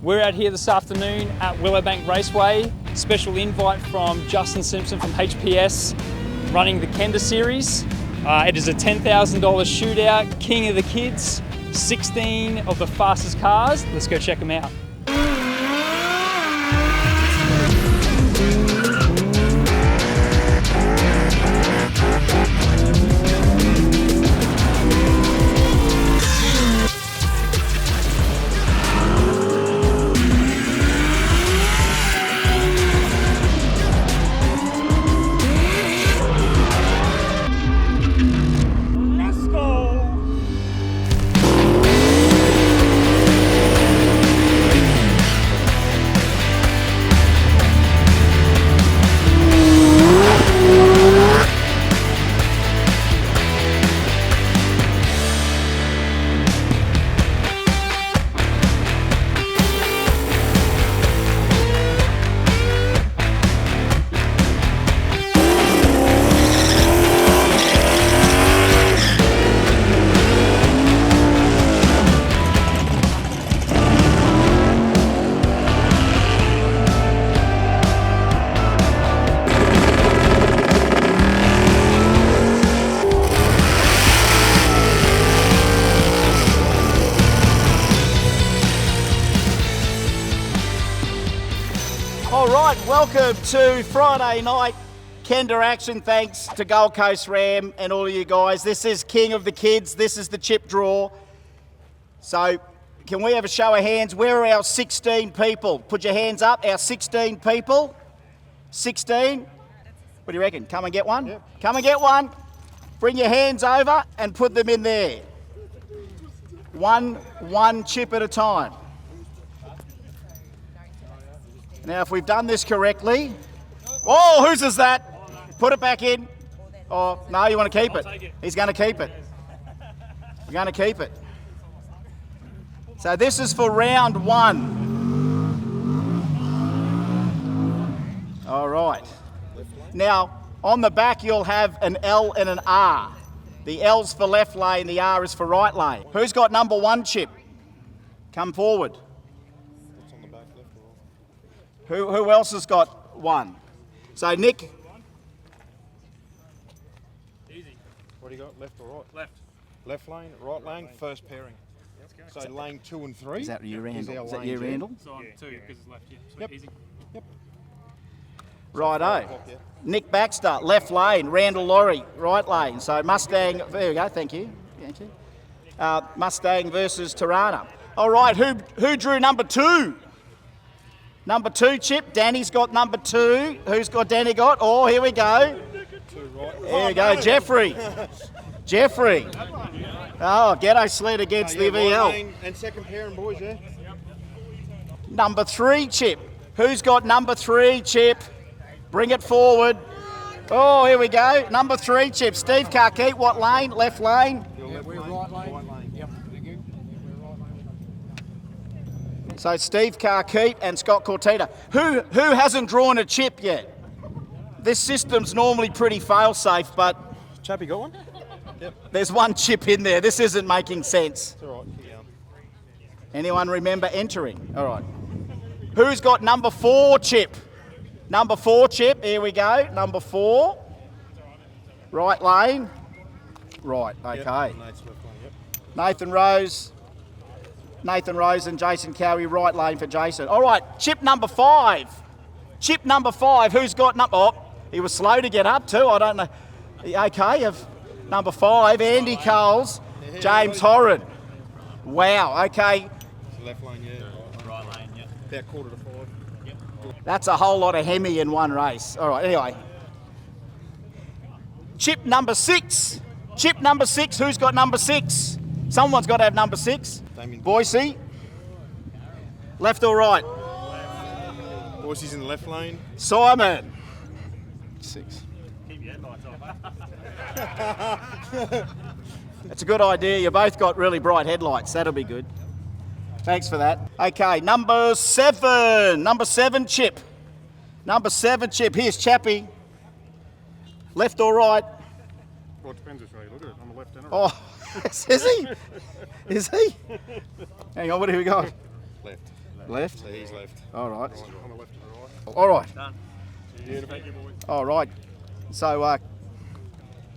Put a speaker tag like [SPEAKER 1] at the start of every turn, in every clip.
[SPEAKER 1] We're out here this afternoon at Willowbank Raceway. Special invite from Justin Simpson from HPS, running the Kenda Series. It is a $10,000 shootout, King of the Kids, 16 of the fastest cars. Let's go check them out.
[SPEAKER 2] All right, welcome to Friday night Kenda action. Thanks to Gold Coast Ram and all of you guys. This is King of the Kids. This is the chip draw. So can we have a show of hands? Where are our 16 people? Put your hands up, our 16 people. 16. What do you reckon? Come and get one? Yep. Come and get one. Bring your hands over and put them in there. One chip at a time. Now, if we've done this correctly, oh, whose is that? Put it back in. Oh, no, you want to keep it? He's going to keep it. We're going to keep it. So this is for round one. All right. Now, on the back, you'll have an L and an R. The L's for left lane, the R is for right lane. Who's got number one chip? Come forward. Who else has got one? So Nick.
[SPEAKER 3] Easy. What do you got? Left or right? Left. Left lane, right lane, first pairing. So lane 2 and 3.
[SPEAKER 2] Is that you, Randall? Is that you, Randall?
[SPEAKER 3] So on 2 because it's left, yeah. So
[SPEAKER 2] yep.
[SPEAKER 3] Easy. Yep.
[SPEAKER 2] Righto. Nick Baxter, left lane. Randall Laurie, right lane. So Mustang, there we go, thank you. Thank you. Mustang versus Tirana. All right, who drew number 2? Number 2 chip, Danny's got number 2. Who's got Danny got? Oh, here we go. Here we go, Jeffrey. Jeffrey. Oh, Ghetto sled against the VL.
[SPEAKER 3] And second pairing, boys, yeah?
[SPEAKER 2] Number 3 chip. Who's got number 3 chip? Bring it forward. Oh, here we go. Number 3 chip. Steve Carkeet, what lane? Left lane?
[SPEAKER 3] Yeah, we're right lane. Yep.
[SPEAKER 2] So Steve Carkeet and Scott Cortita. Who hasn't drawn a chip yet? This system's normally pretty fail-safe, but
[SPEAKER 3] Chappy got one?
[SPEAKER 2] Yep. There's one chip in there. This isn't making sense.
[SPEAKER 3] It's all right. Yeah.
[SPEAKER 2] Anyone remember entering? All right. Who's got number 4 chip? Number 4 chip. Here we go. Number 4. Right lane. Right. Okay.
[SPEAKER 3] Yep. Nate's left lane. Yep.
[SPEAKER 2] Nathan Rose and Jason Cowie, right lane for Jason. All right, chip number 5. Chip number 5, who's got number... Oh, he was slow to get up too, I don't know. Okay, number 5, Andy Coles, James Horan. Wow, okay.
[SPEAKER 3] It's left lane, yeah. Right lane, yeah. About quarter to 5. Yep.
[SPEAKER 2] That's a whole lot of Hemi in one race. All right, anyway. Chip number 6. Chip number 6, who's got number 6? Someone's got to have number 6. Boise. Left or right?
[SPEAKER 3] Boise's in the left lane.
[SPEAKER 2] Simon. 6.
[SPEAKER 3] Keep your headlights off.
[SPEAKER 2] That's a good idea. You both got really bright headlights. That'll be good. Thanks for that. Okay, number 7. Number 7 chip. Number 7 chip. Here's Chappie. Left or right?
[SPEAKER 3] Well, it depends which way you look at it. On the left and
[SPEAKER 2] right. Oh, is he? Is he? Hang on, what do we got?
[SPEAKER 3] Left.
[SPEAKER 2] Left?
[SPEAKER 3] So he's left.
[SPEAKER 2] All right.
[SPEAKER 3] On the left and the right.
[SPEAKER 2] All right.
[SPEAKER 1] Done.
[SPEAKER 3] Thank you, boys.
[SPEAKER 2] All right. So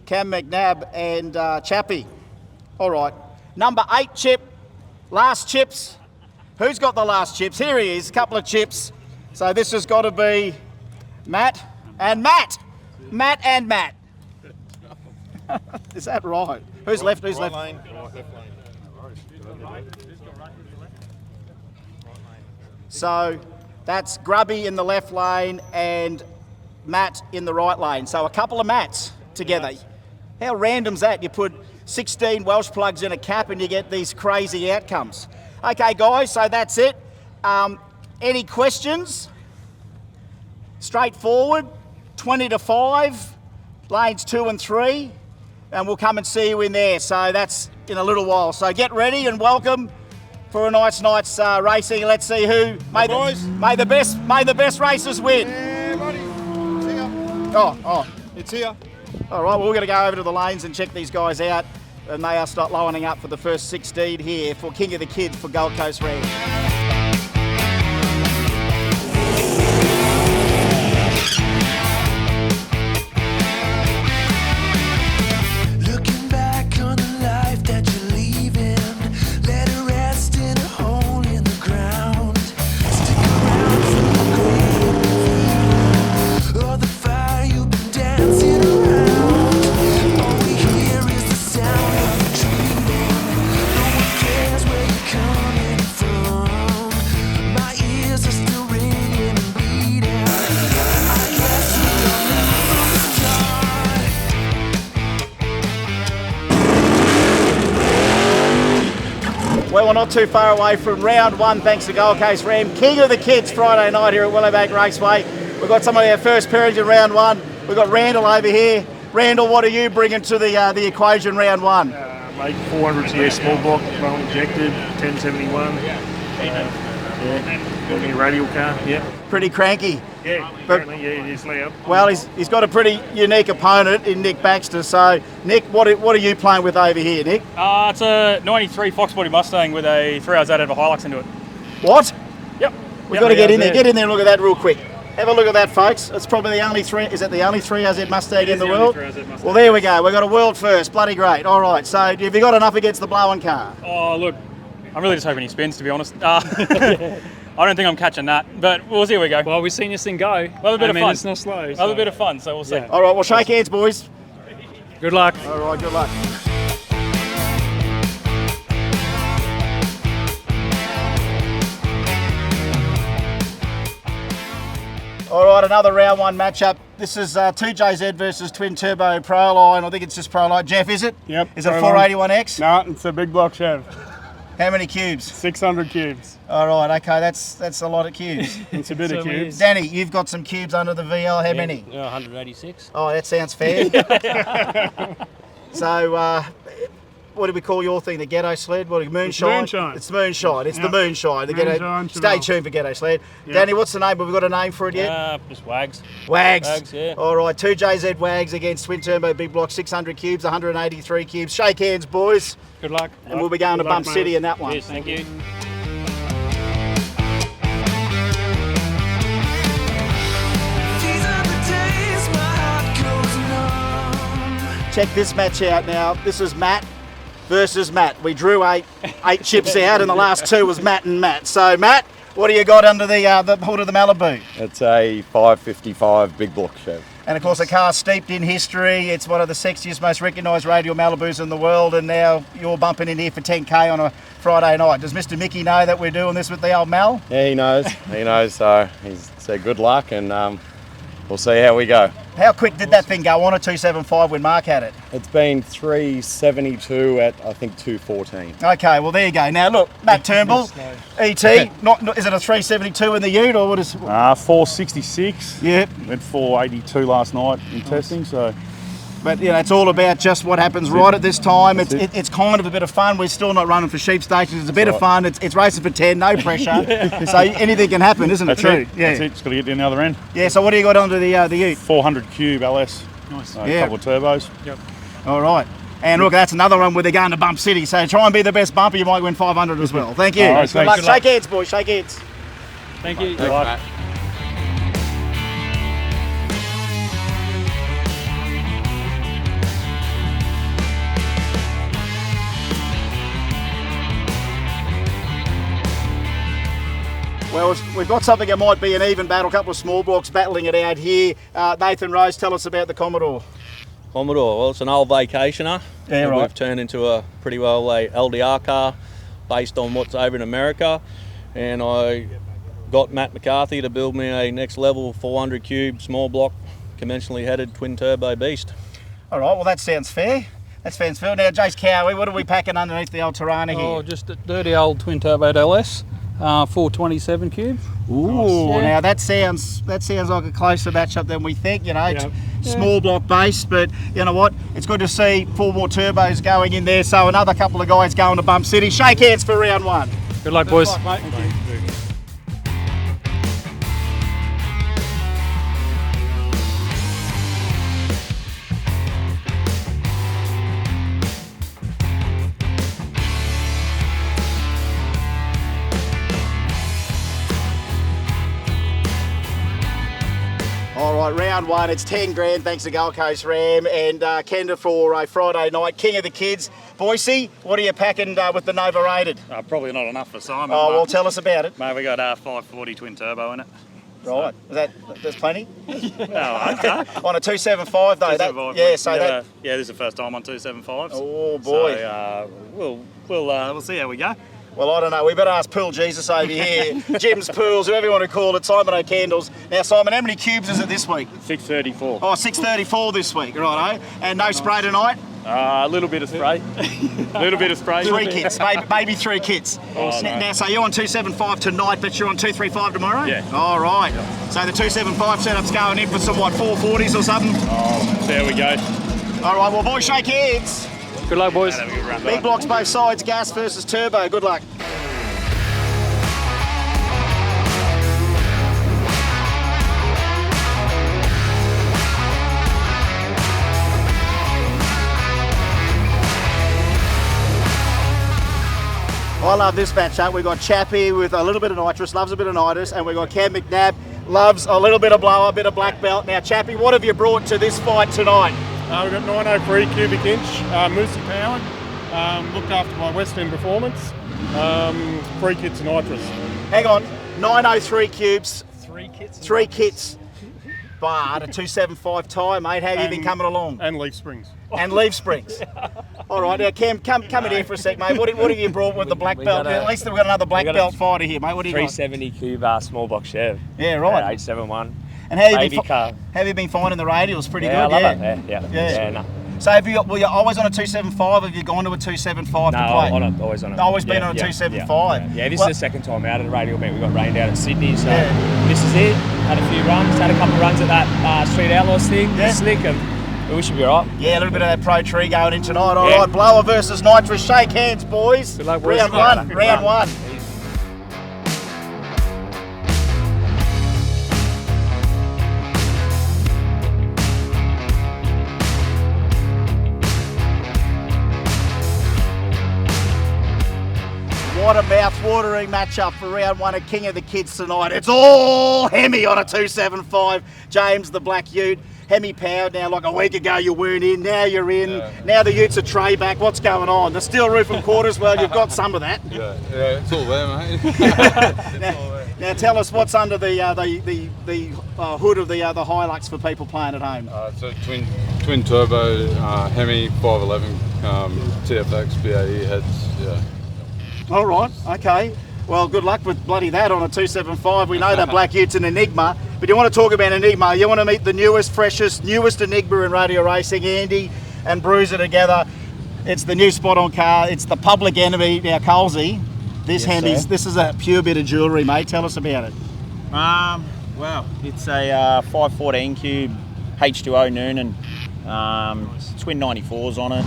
[SPEAKER 2] Cam McNabb and Chappie. All right. Number 8 chip. Last chips. Who's got the last chips? Here he is. A couple of chips. So this has got to be Matt and Matt. Matt and Matt. Is that right? Who's left? Who's
[SPEAKER 3] Right
[SPEAKER 2] left?
[SPEAKER 3] lane, left lane.
[SPEAKER 2] So that's Grubby in the left lane and Matt in the right lane. So a couple of Matts together. How random's that? You put 16 Welsh plugs in a cap and you get these crazy outcomes. Okay, guys, so that's it. Any questions? Straightforward. 20 to 5, lanes 2 and 3, and we'll come and see you in there. So that's in a little while. So get ready and welcome for a nice night's racing. Let's see who may the best racers win.
[SPEAKER 3] Yeah, buddy. See ya.
[SPEAKER 2] Oh,
[SPEAKER 3] It's here.
[SPEAKER 2] all right. Well, we're going to go over to the lanes and check these guys out, and they are start lining up for the first 16 here for King of the Kids for Gold Coast Red.
[SPEAKER 4] Looking back on the life that you're leaving, let it rest in a hole in the ground. Stick around for the great reveal, or the fire you've been dancing around. All we hear is the sound of retreating. No one cares where you're coming from. My ears are still ringing and bleeding. I guess we all knew from the start.
[SPEAKER 2] Well, we're not too far away from round 1, thanks to Gold Coast Ram. King of the Kids Friday night here at Willowbank Raceway. We've got some of our first pairings in round 1. We've got Randall over here. Randall, what are you bringing to the equation round 1?
[SPEAKER 5] Mate, 400 CS small block, well injected, 1071. Got me a radial car, yeah.
[SPEAKER 2] Pretty cranky.
[SPEAKER 5] Yeah,
[SPEAKER 2] But-
[SPEAKER 5] apparently, yeah, it is loud.
[SPEAKER 2] Well, he's got a pretty unique opponent in Nick Baxter. So, Nick, what are you playing with over here, Nick?
[SPEAKER 6] It's a 93 Fox Body Mustang with a 3 hours out of a Hilux into it.
[SPEAKER 2] What?
[SPEAKER 6] Yep.
[SPEAKER 2] We've got to get in there. Get in there and look at that real quick. Have a look at that, folks. It's probably the only is it the only 3RZ Mustang in the world? Well, there we go. We've got a world first. Bloody great. All right. So, have you got enough against the blowing car?
[SPEAKER 6] Oh, look, I'm really just hoping he spins, to be honest. I don't think I'm catching that, but we'll see how we go.
[SPEAKER 1] Well, we've seen this thing go.
[SPEAKER 6] We'll have a bit of fun.
[SPEAKER 1] It's not slow.
[SPEAKER 6] We'll have a bit of fun, so we'll see.
[SPEAKER 2] All right. Well, shake hands, boys.
[SPEAKER 1] Good luck.
[SPEAKER 2] All right. Good luck. All right, another round 1 matchup. This is 2JZ versus Twin Turbo Proline. I think it's just Proline. Jeff, is it?
[SPEAKER 5] Yep.
[SPEAKER 2] Is it a
[SPEAKER 5] Proline.
[SPEAKER 2] 481X?
[SPEAKER 5] No, it's a big block Chev.
[SPEAKER 2] How many cubes?
[SPEAKER 5] 600 cubes.
[SPEAKER 2] All right, okay, that's a lot of cubes.
[SPEAKER 5] It's a bit of cubes.
[SPEAKER 2] Danny, you've got some cubes under the VL. How many?
[SPEAKER 7] 186.
[SPEAKER 2] Oh, that sounds fair. So, what do we call your thing? The ghetto sled? What? Moonshine?
[SPEAKER 5] Moonshine.
[SPEAKER 2] It's moonshine. It's the
[SPEAKER 5] Yep.
[SPEAKER 2] moonshine. The ghetto.
[SPEAKER 5] Moonshine,
[SPEAKER 2] Stay
[SPEAKER 5] Chanel.
[SPEAKER 2] tuned for ghetto sled.
[SPEAKER 5] Yep.
[SPEAKER 2] Danny, what's the name? Have we got a name for it yet?
[SPEAKER 7] Just wags.
[SPEAKER 2] Wags.
[SPEAKER 7] Wags, yeah.
[SPEAKER 2] All right, 2JZ Wags against Twin Turbo Big Block, 600 cubes, 183 cubes. Shake hands, boys.
[SPEAKER 1] Good luck.
[SPEAKER 2] And we'll be going to
[SPEAKER 5] Good luck,
[SPEAKER 2] Bump
[SPEAKER 5] mate.
[SPEAKER 2] City in that one.
[SPEAKER 7] Yes, thank you.
[SPEAKER 4] These are the days my heart goes numb.
[SPEAKER 2] Check this match out now. This is Matt versus Matt. We drew eight chips out, and the last 2 was Matt and Matt. So, Matt, what do you got under the hood of the Malibu?
[SPEAKER 8] It's a 555 big block Chev.
[SPEAKER 2] And of course, a car steeped in history. It's one of the sexiest, most recognised radial Malibus in the world, and now you're bumping in here for 10K on a Friday night. Does Mr. Mickey know that we're doing this with the old Mal?
[SPEAKER 8] Yeah, he knows. He knows. So he's said good luck, and we'll see how we go.
[SPEAKER 2] How quick did that thing go on a 275 when Mark had it?
[SPEAKER 8] It's been 372 at I think 214.
[SPEAKER 2] Okay, well there you go. Now look, Matt Turnbull, ET. Not is it a 372 in the Ute or what is?
[SPEAKER 5] 466.
[SPEAKER 2] Yep.
[SPEAKER 5] Went 482 last night in testing, so
[SPEAKER 2] But you know, it's all about just what happens right at this time. It's kind of a bit of fun. We're still not running for sheep stations. It's a bit of fun. It's racing for 10, no pressure. So anything can happen, isn't it?
[SPEAKER 5] that's it.
[SPEAKER 2] Yeah.
[SPEAKER 5] That's it. Just got to get down the other end.
[SPEAKER 2] Yeah. So what do you got under the Ute?
[SPEAKER 5] 400 cube LS.
[SPEAKER 1] Nice.
[SPEAKER 5] A
[SPEAKER 2] Yeah.
[SPEAKER 5] couple of turbos.
[SPEAKER 2] All right. And look, that's another one where they're going to Bump City. So try and be the best bumper. You might win 500 as well. Thank you.
[SPEAKER 5] All right,
[SPEAKER 2] Good luck.
[SPEAKER 5] thanks.
[SPEAKER 2] Shake hands, boys. Shake hands.
[SPEAKER 6] Thank you.
[SPEAKER 8] Thanks,
[SPEAKER 6] Bye.
[SPEAKER 8] mate.
[SPEAKER 2] Well, we've got something that might be an even battle, a couple of small blocks battling it out here. Nathan Rose, tell us about the Commodore.
[SPEAKER 7] Commodore, well, it's an old vacationer.
[SPEAKER 2] Yeah,
[SPEAKER 7] that
[SPEAKER 2] right.
[SPEAKER 7] We've turned into a pretty well a LDR car based on what's over in America. And I got Matt McCarthy to build me a next level 400 cube small block conventionally headed twin turbo beast.
[SPEAKER 2] All right, well, that sounds fair. That sounds fair. Now, Jace Cowie, what are we packing underneath the old Tirana here?
[SPEAKER 9] Oh, just a dirty old twin turbo LS, 427 cube.
[SPEAKER 2] Ooh,
[SPEAKER 9] Yeah.
[SPEAKER 2] now that sounds like a closer matchup than we think. You know, small block base, but you know what? It's good to see 4 more turbos going in there. So another couple of guys going to Bump City. Shake hands for round 1.
[SPEAKER 6] Good luck, boys.
[SPEAKER 2] Good luck, mate. All right, round 1, it's 10 grand thanks to Gold Coast Ram and Kenda for a Friday night. King of the Kids. Boise, what are you packing with the Nova Rated?
[SPEAKER 10] Probably not enough for Simon.
[SPEAKER 2] Oh, well, tell us about it.
[SPEAKER 10] Mate, we got 540 twin turbo in it.
[SPEAKER 2] Right, that's plenty?
[SPEAKER 10] No, okay.
[SPEAKER 2] On a 275 though.
[SPEAKER 10] 275,
[SPEAKER 2] Yeah,
[SPEAKER 10] this is the first time on 275s.
[SPEAKER 2] Oh boy.
[SPEAKER 10] So, we'll see how we go.
[SPEAKER 2] Well, I don't know. We better ask Pool Jesus over here. Jim's Pools, whoever you want to call it. Simon O'Candles. Now, Simon, how many cubes is it this week?
[SPEAKER 10] 634.
[SPEAKER 2] Oh, 634 this week, righto. And no spray tonight?
[SPEAKER 10] A little bit of spray. A little bit of spray.
[SPEAKER 2] 3 kits, maybe 3 kits.
[SPEAKER 10] Oh, no.
[SPEAKER 2] Now, so you're on 275 tonight, but you're on 235 tomorrow?
[SPEAKER 10] Yeah.
[SPEAKER 2] All right. So the 275 setup's going in for some, 440s or something?
[SPEAKER 10] Oh, there we go.
[SPEAKER 2] All right, well, boys, shake hands.
[SPEAKER 6] Good luck, boys.
[SPEAKER 10] Have a good run.
[SPEAKER 2] Big blocks both sides, gas versus turbo. Good luck. I love this matchup. We've got Chappie with a little bit of nitrous, loves a bit of nitrous, and we've got Cam McNabb, loves a little bit of blower, a bit of black belt. Now, Chappie, what have you brought to this fight tonight?
[SPEAKER 5] We've got 903 cubic inch, Moosey powered, looked after by Western Performance, 3 kits nitrous.
[SPEAKER 2] Hang on, 903 cubes,
[SPEAKER 6] 3 kits.
[SPEAKER 2] 3 kits, but a 275 tyre, mate. How have you been coming along?
[SPEAKER 5] And leaf springs.
[SPEAKER 2] And leaf springs. All right, now Cam, come in here for a sec, mate. What have you brought with the black belt? At least we've got another black belt fighter here, mate. What do you got?
[SPEAKER 11] 370 cube small box Chev.
[SPEAKER 2] Yeah, right.
[SPEAKER 11] 871.
[SPEAKER 2] And how
[SPEAKER 11] Baby car.
[SPEAKER 2] have you been finding the radials? Pretty
[SPEAKER 11] Yeah,
[SPEAKER 2] good,
[SPEAKER 11] I love it. Yeah, no.
[SPEAKER 2] So were you always on a 275? Have you gone to a 275 to play?
[SPEAKER 11] No, always on it.
[SPEAKER 2] Always been on a 275.
[SPEAKER 11] Yeah, this is the second time out at the radial meet. We got rained out at Sydney, so this is it. Had a few runs, had a couple of runs at that Street Outlaws thing.
[SPEAKER 2] Yeah.
[SPEAKER 11] Slick, and we should be all right.
[SPEAKER 2] Yeah, a little bit of that pro tree going in tonight. All right, blower versus nitrous. Shake hands, boys.
[SPEAKER 6] Good luck, boys.
[SPEAKER 2] Round one. What a mouth-watering matchup for round 1 at King of the Kids tonight. It's all Hemi on a 275. James, the black ute. Hemi powered now. Like a week ago you weren't in, now you're in.
[SPEAKER 3] Yeah.
[SPEAKER 2] Now the utes are tray back. What's going on? The steel roof and quarters, well, you've got some of that.
[SPEAKER 3] Yeah, it's all there, mate.
[SPEAKER 2] Now tell us what's under the hood of the Hilux for people playing at home.
[SPEAKER 3] So twin turbo Hemi 511 TFX BAE heads. Yeah.
[SPEAKER 2] All right, okay. Well, good luck with bloody that on a 275. We know that black ute's an enigma, but you want to talk about enigma. You want to meet the newest, freshest, newest enigma in radio racing, Andy and Bruiser together. It's the new spot on car. It's the public enemy. Now, Colsey, this this is a pure bit of jewellery, mate. Tell us about it.
[SPEAKER 11] Well, it's a 514 cube H2O Noonan, twin 94s on it.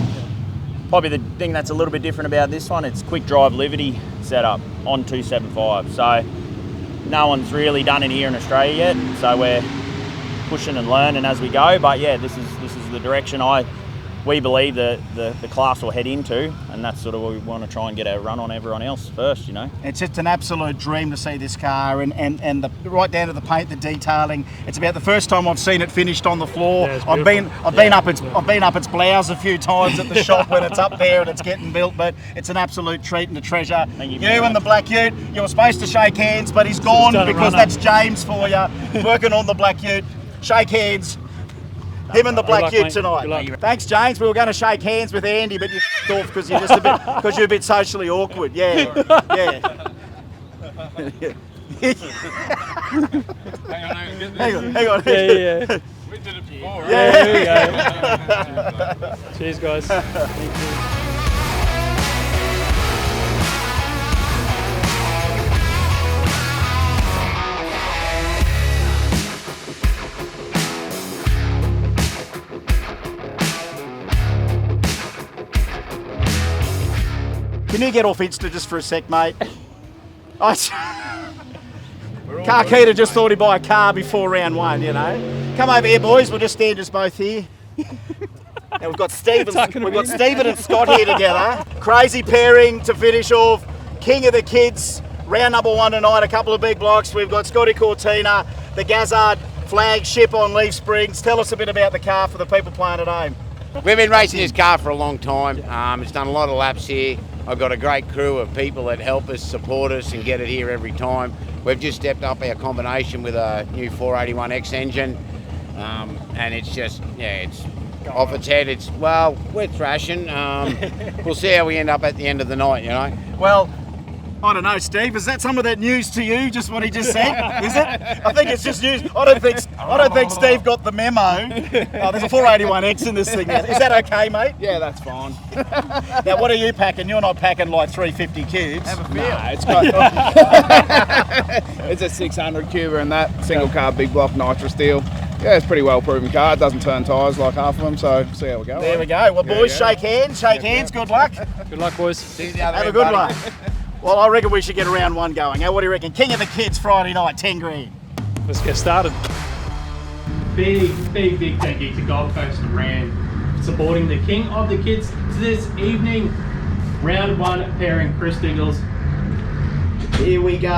[SPEAKER 11] Probably the thing that's a little bit different about this one, it's quick drive Liberty setup on 275. So no one's really done it here in Australia yet. So we're pushing and learning as we go. But yeah, this is the direction I we believe that the class will head into, and that's sort of what we want to try and get a run on everyone else first, you know.
[SPEAKER 2] It's just an absolute dream to see this car, and the right down to the paint, the detailing. It's about the first time I've seen it finished on the floor.
[SPEAKER 6] Yeah,
[SPEAKER 2] I've been up its blouse a few times at the shop when it's up there and it's getting built, but it's an absolute treat and a treasure.
[SPEAKER 11] You
[SPEAKER 2] and the Black Ute, you were supposed to shake hands, but he's gone because that's James for you, working on the Black Ute. Shake hands. Him and the Black Ute tonight. Thanks, James. We were going to shake hands with Andy, but you f***ed off because you're a bit socially awkward. Yeah, yeah. Hang on.
[SPEAKER 6] Yeah.
[SPEAKER 10] We did it before, right?
[SPEAKER 6] Yeah, there we go. Cheers, guys. Thank you.
[SPEAKER 2] Can you get off Insta just for a sec, mate? Car Keita just thought he'd buy a car before round one, you know. Come over here, boys. We'll just stand us both here. Now we've got Stephen and Scott here together. Crazy pairing to finish off. King of the Kids, round number 1 tonight. A couple of big blocks. We've got Scotty Cortina, the Gazard flagship on Leaf Springs. Tell us a bit about the car for the people playing at home.
[SPEAKER 12] We've been racing this car for a long time. It's done a lot of laps here. I've got a great crew of people that help us, support us and get it here every time. We've just stepped up our combination with a new 481X engine, and it's just, it's off its head. We're thrashing. We'll see how we end up at the end of the night, you know.
[SPEAKER 2] Well, I don't know, Steve. Is that some of that news to you? Just what he just said? Is it? I think it's just news. I don't think Steve got the memo. Oh, there's a 481X in this thing. Is that okay, mate?
[SPEAKER 13] Yeah, that's fine.
[SPEAKER 2] Now, what are you packing? You're not packing like 350 cubes.
[SPEAKER 13] Have a feel. No, it's got. It's a 600 cuber and that single carb big block nitro steel. Yeah, it's a pretty well proven car. It doesn't turn tyres like half of them, so see how we go.
[SPEAKER 2] There we go. Well, boys, shake hands. Shake hands. Good luck.
[SPEAKER 6] Good luck, boys.
[SPEAKER 2] Have a good one. Well, I reckon we should get round one going. What do you reckon? King of the Kids Friday night, 10 grand.
[SPEAKER 6] Let's get started.
[SPEAKER 14] Big thank you to Gold Coast Ram for supporting the King of the Kids this evening. Round 1 pairing Chris Diggles.
[SPEAKER 2] Here we go.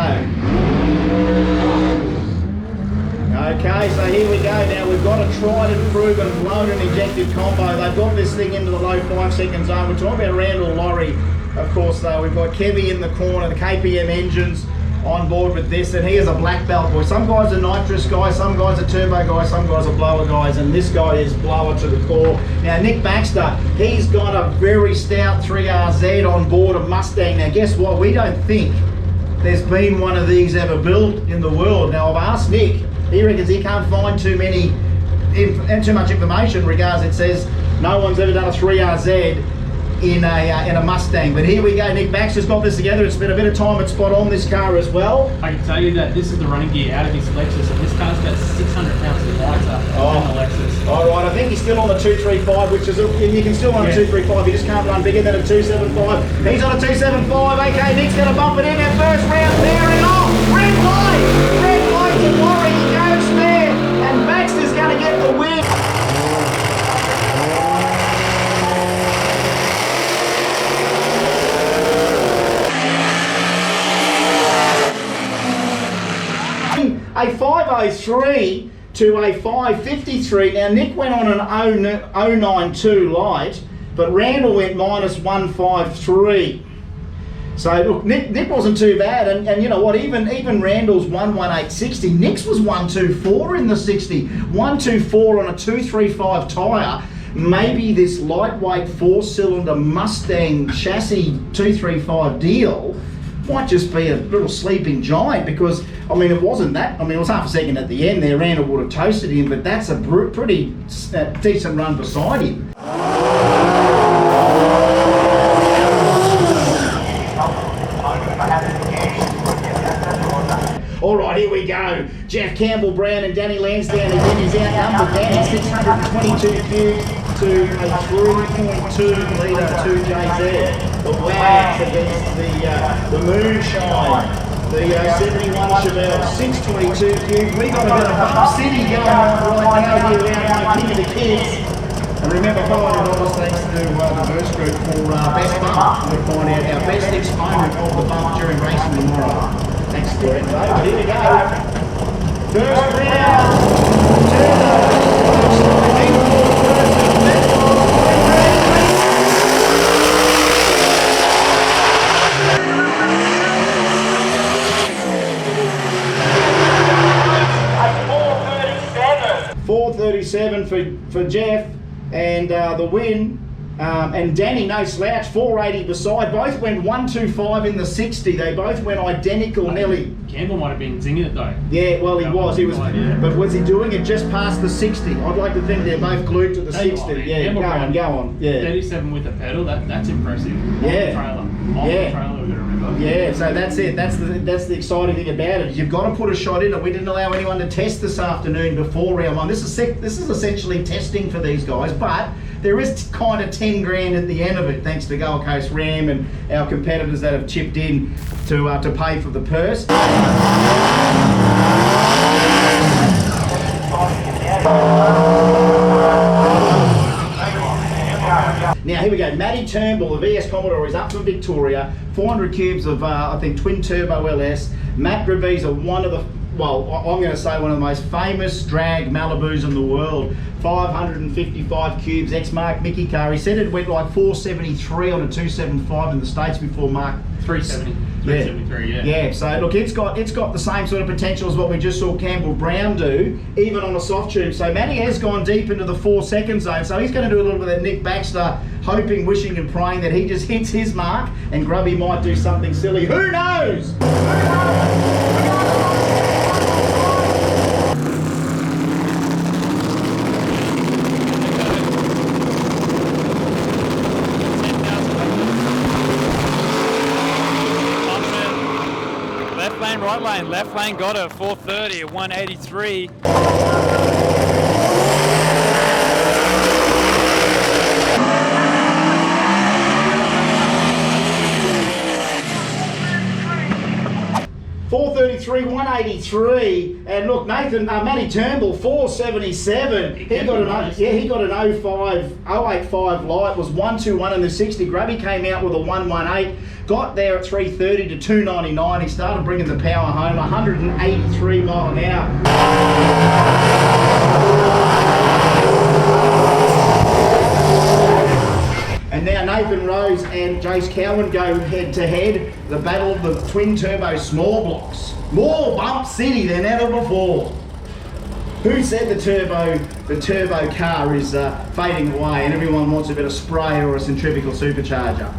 [SPEAKER 2] Okay, so here we go. Now we've got a tried and proven blown and injected combo. They've got this thing into the low 5-second zone. We're talking about Randall Laurie, of course, though. We've got Kevy in the corner, the KPM engines on board with this, and he is a black belt boy. Some guys are nitrous guys, some guys are turbo guys, some guys are blower guys, and this guy is blower to the core. Now, Nick Baxter, he's got a very stout 3RZ on board a Mustang. Now, guess what? We don't think there's been one of these ever built in the world. Now, I've asked Nick. He reckons he can't find too much information regards it says no one's ever done a 3RZ in a Mustang. But here we go, Nick Baxter's got this together. It's spent a bit of time at spot on this car as well.
[SPEAKER 14] I can tell you that this is the running gear out of his Lexus, and this car's about 600 pounds lighter than the Lexus.
[SPEAKER 2] All right, I think he's still on the 235, which is, you can still run a 235, you just can't run bigger than a 275. He's on a 275, okay, Nick's going to bump it in that first round there, and red light to Laurie, he goes there, and Baxter's going to get the win. A 503 to a 553. Now Nick went on an 092 light, but Randall went minus 153. So look, Nick wasn't too bad, and you know what? Even Randall's 11860. Nick's was 124 in the 60. 124 on a 235 tyre. Maybe this lightweight 4-cylinder Mustang chassis 235 deal might just be a little sleeping giant, because I mean it wasn't that. I mean it was half a second at the end there. Randall would have toasted him, but that's a pretty decent run beside him. All right, here we go. Jeff Campbell Brown and Danny Lansdowne again. He's outnumbered. Danny 622 cubes to a 3.2 litre 2JZ. The Wags against the Moonshine. The 71 Chevelle 622 cubes. We got a bit of Hub City going on right now here around King of the Kids. And remember, $500 thanks to the Verse Group for best bump. We'll find out our best exponent of the bump during racing tomorrow. Thanks to it. But here we go. First round. $437 for Jeff, and the win. And Danny, no slouch, 480 beside. Both went 125 in the 60. They both went identical, Nelly.
[SPEAKER 14] Campbell might have been zinging it though.
[SPEAKER 2] Yeah, well he was. He was, but was he doing it just past the 60? I'd like to think they're both glued to the 60. Yeah, go on. Yeah.
[SPEAKER 14] 37 with a pedal. That's impressive.
[SPEAKER 2] Yeah.
[SPEAKER 14] On the trailer, we've got to remember.
[SPEAKER 2] Yeah, so that's it. That's the exciting thing about it. You've got to put a shot in it. We didn't allow anyone to test this afternoon before round one. This is essentially testing for these guys, but there is kind of 10 grand at the end of it, thanks to Gold Coast Ram and our competitors that have chipped in to pay for the purse. Now here we go, Matty Turnbull, the VS Commodore, is up from Victoria, 400 cubes of, I think, twin turbo LS. Matt Gravisa, one of the, well, I'm going to say one of the most famous drag Malibus in the world. 555 cubes, ex-Mark Mickey car. He said it went like 473 on a 275 in the States before Mark.
[SPEAKER 14] 370. 373, yeah.
[SPEAKER 2] Yeah, so look, it's got the same sort of potential as what we just saw Campbell Brown do, even on a soft tube. So Matty has gone deep into the 4 second zone, so he's going to do a little bit of that Nick Baxter, hoping, wishing and praying that he just hits his mark and Grubby might do something silly. Who knows?
[SPEAKER 1] Right lane, left lane got it, 430 at 183.
[SPEAKER 2] $433, 183, and look, Matty Turnbull, 477. He got an 085 light, was 121 in the 60. Grubby came out with a 118. Got there at 330 to 299. He started bringing the power home, 183 mile an hour. And now Nathan Rose and Jace Cowan go head to head. The battle of the twin turbo small blocks. More bump city than ever before. Who said the turbo car is fading away and everyone wants a bit of spray or a centrifugal supercharger?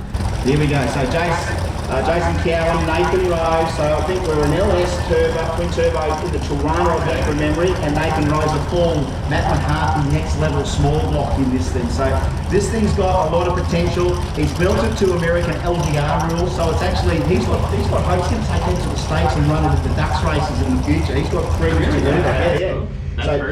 [SPEAKER 2] Here we go. So Jason Cowan, Nathan Rose. So I think we're an LS turbo, twin turbo in the Toronto, I think, from memory, and Nathan Rose a full Matt McCarthy next level small block in this thing. So this thing's got a lot of potential. He's built it to American LGR rules, so it's actually he's got hopes to take it to the States and run it at the Ducks races in the future. He's got 3 years to do that. Yeah.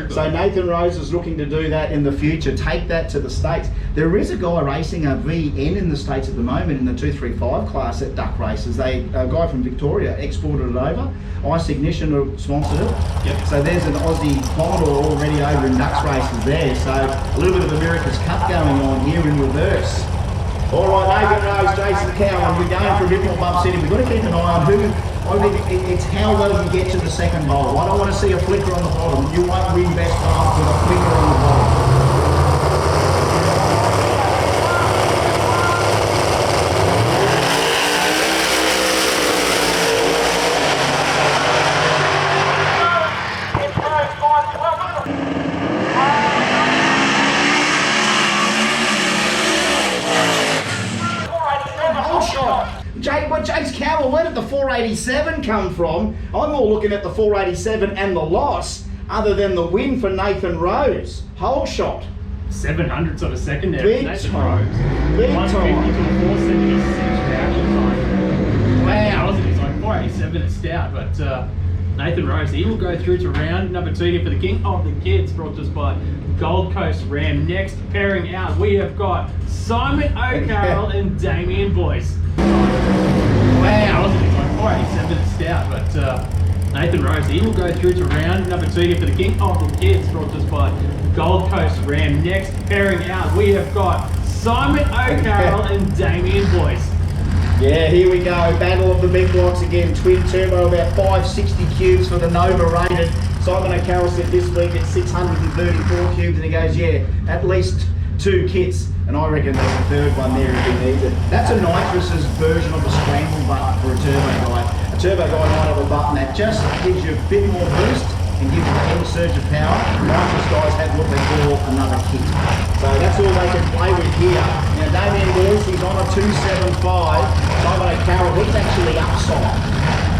[SPEAKER 2] So Nathan Rose is looking to do that in the future, take that to the States. There is a guy racing a VN in the States at the moment in the 235 class at Duck races. A guy from Victoria exported it over. Ice Ignition sponsored it. Yep. So there's an Aussie Commodore already over in Ducks races there. So a little bit of America's Cup going on here in reverse. All right, Nathan Rose, Jason Cowan, we're going for a bit more bump city. We've got to keep an eye on who. I think it's how low you get to the second bowl. I don't want to see a flicker on the bottom. You won't win best half with a flicker on the bottom. Jace Cowell, where did the 487 come from? I'm more looking at the 487 and the loss, other than the win for Nathan Rose. Whole shot.
[SPEAKER 14] 700s on a second there.
[SPEAKER 2] Big
[SPEAKER 14] Nathan
[SPEAKER 2] time.
[SPEAKER 14] Rose.
[SPEAKER 2] Big
[SPEAKER 14] 150 to a 476 action time.
[SPEAKER 2] Wow.
[SPEAKER 14] He's like 487 at stout, but Nathan Rose, he will go through to round number 2 here for the King of the Kids, brought to us by Gold Coast Ram. Next pairing out, we have got Simon O'Carroll and Damien Boyce. Wow, he's like 487 at stout, but Nathan Rose, he will go through to round number 2 here for the King of the Kids, brought to us by Gold Coast Ram. Next pairing out, we have got Simon O'Carroll and Damien Boyce.
[SPEAKER 2] Yeah, here we go. Battle of the big blocks again. Twin turbo, about 560 cubes for the Nova rated. Simon O'Carroll said this week it's 634 cubes, and he goes, yeah, at least 2 kits. And I reckon there's a third one there if he needs it. That's a nitrous' version of a scramble button for a turbo guy. A turbo guy might have a button that just gives you a bit more boost and gives you a little surge of power. Nitrous guys have what they call another kit. So that's all they can play with here. Now Damien Boyce, he's on a 275. Simon O'Carroll, he's actually upside.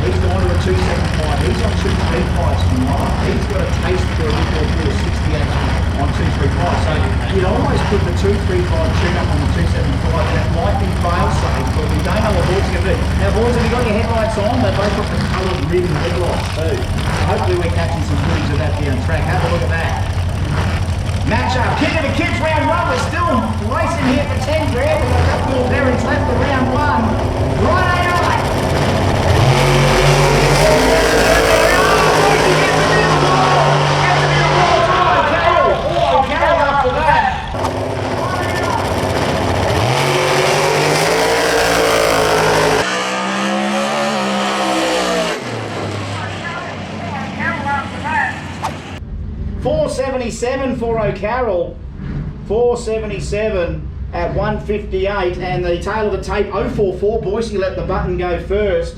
[SPEAKER 2] He's gone to a 275. He's on 235s from Mother. He's got a taste for a bit more 60 on 235. So you'd almost put the 235 tune up on the 275, and it might be fail safe, but we don't know what boys are going to do. Now boys, have you got your headlights on? They've both got the coloured ribbon headlights too. Hopefully we're catching some footage of that down track. Have a look at that. Match up. King of the Kids round 1. We're still racing here for 10 grand. We've got a couple more pairings left for round 1. Right on. $477 for O'Carroll, 477 at 158, and the tail of the tape 044. Boise let the button go first,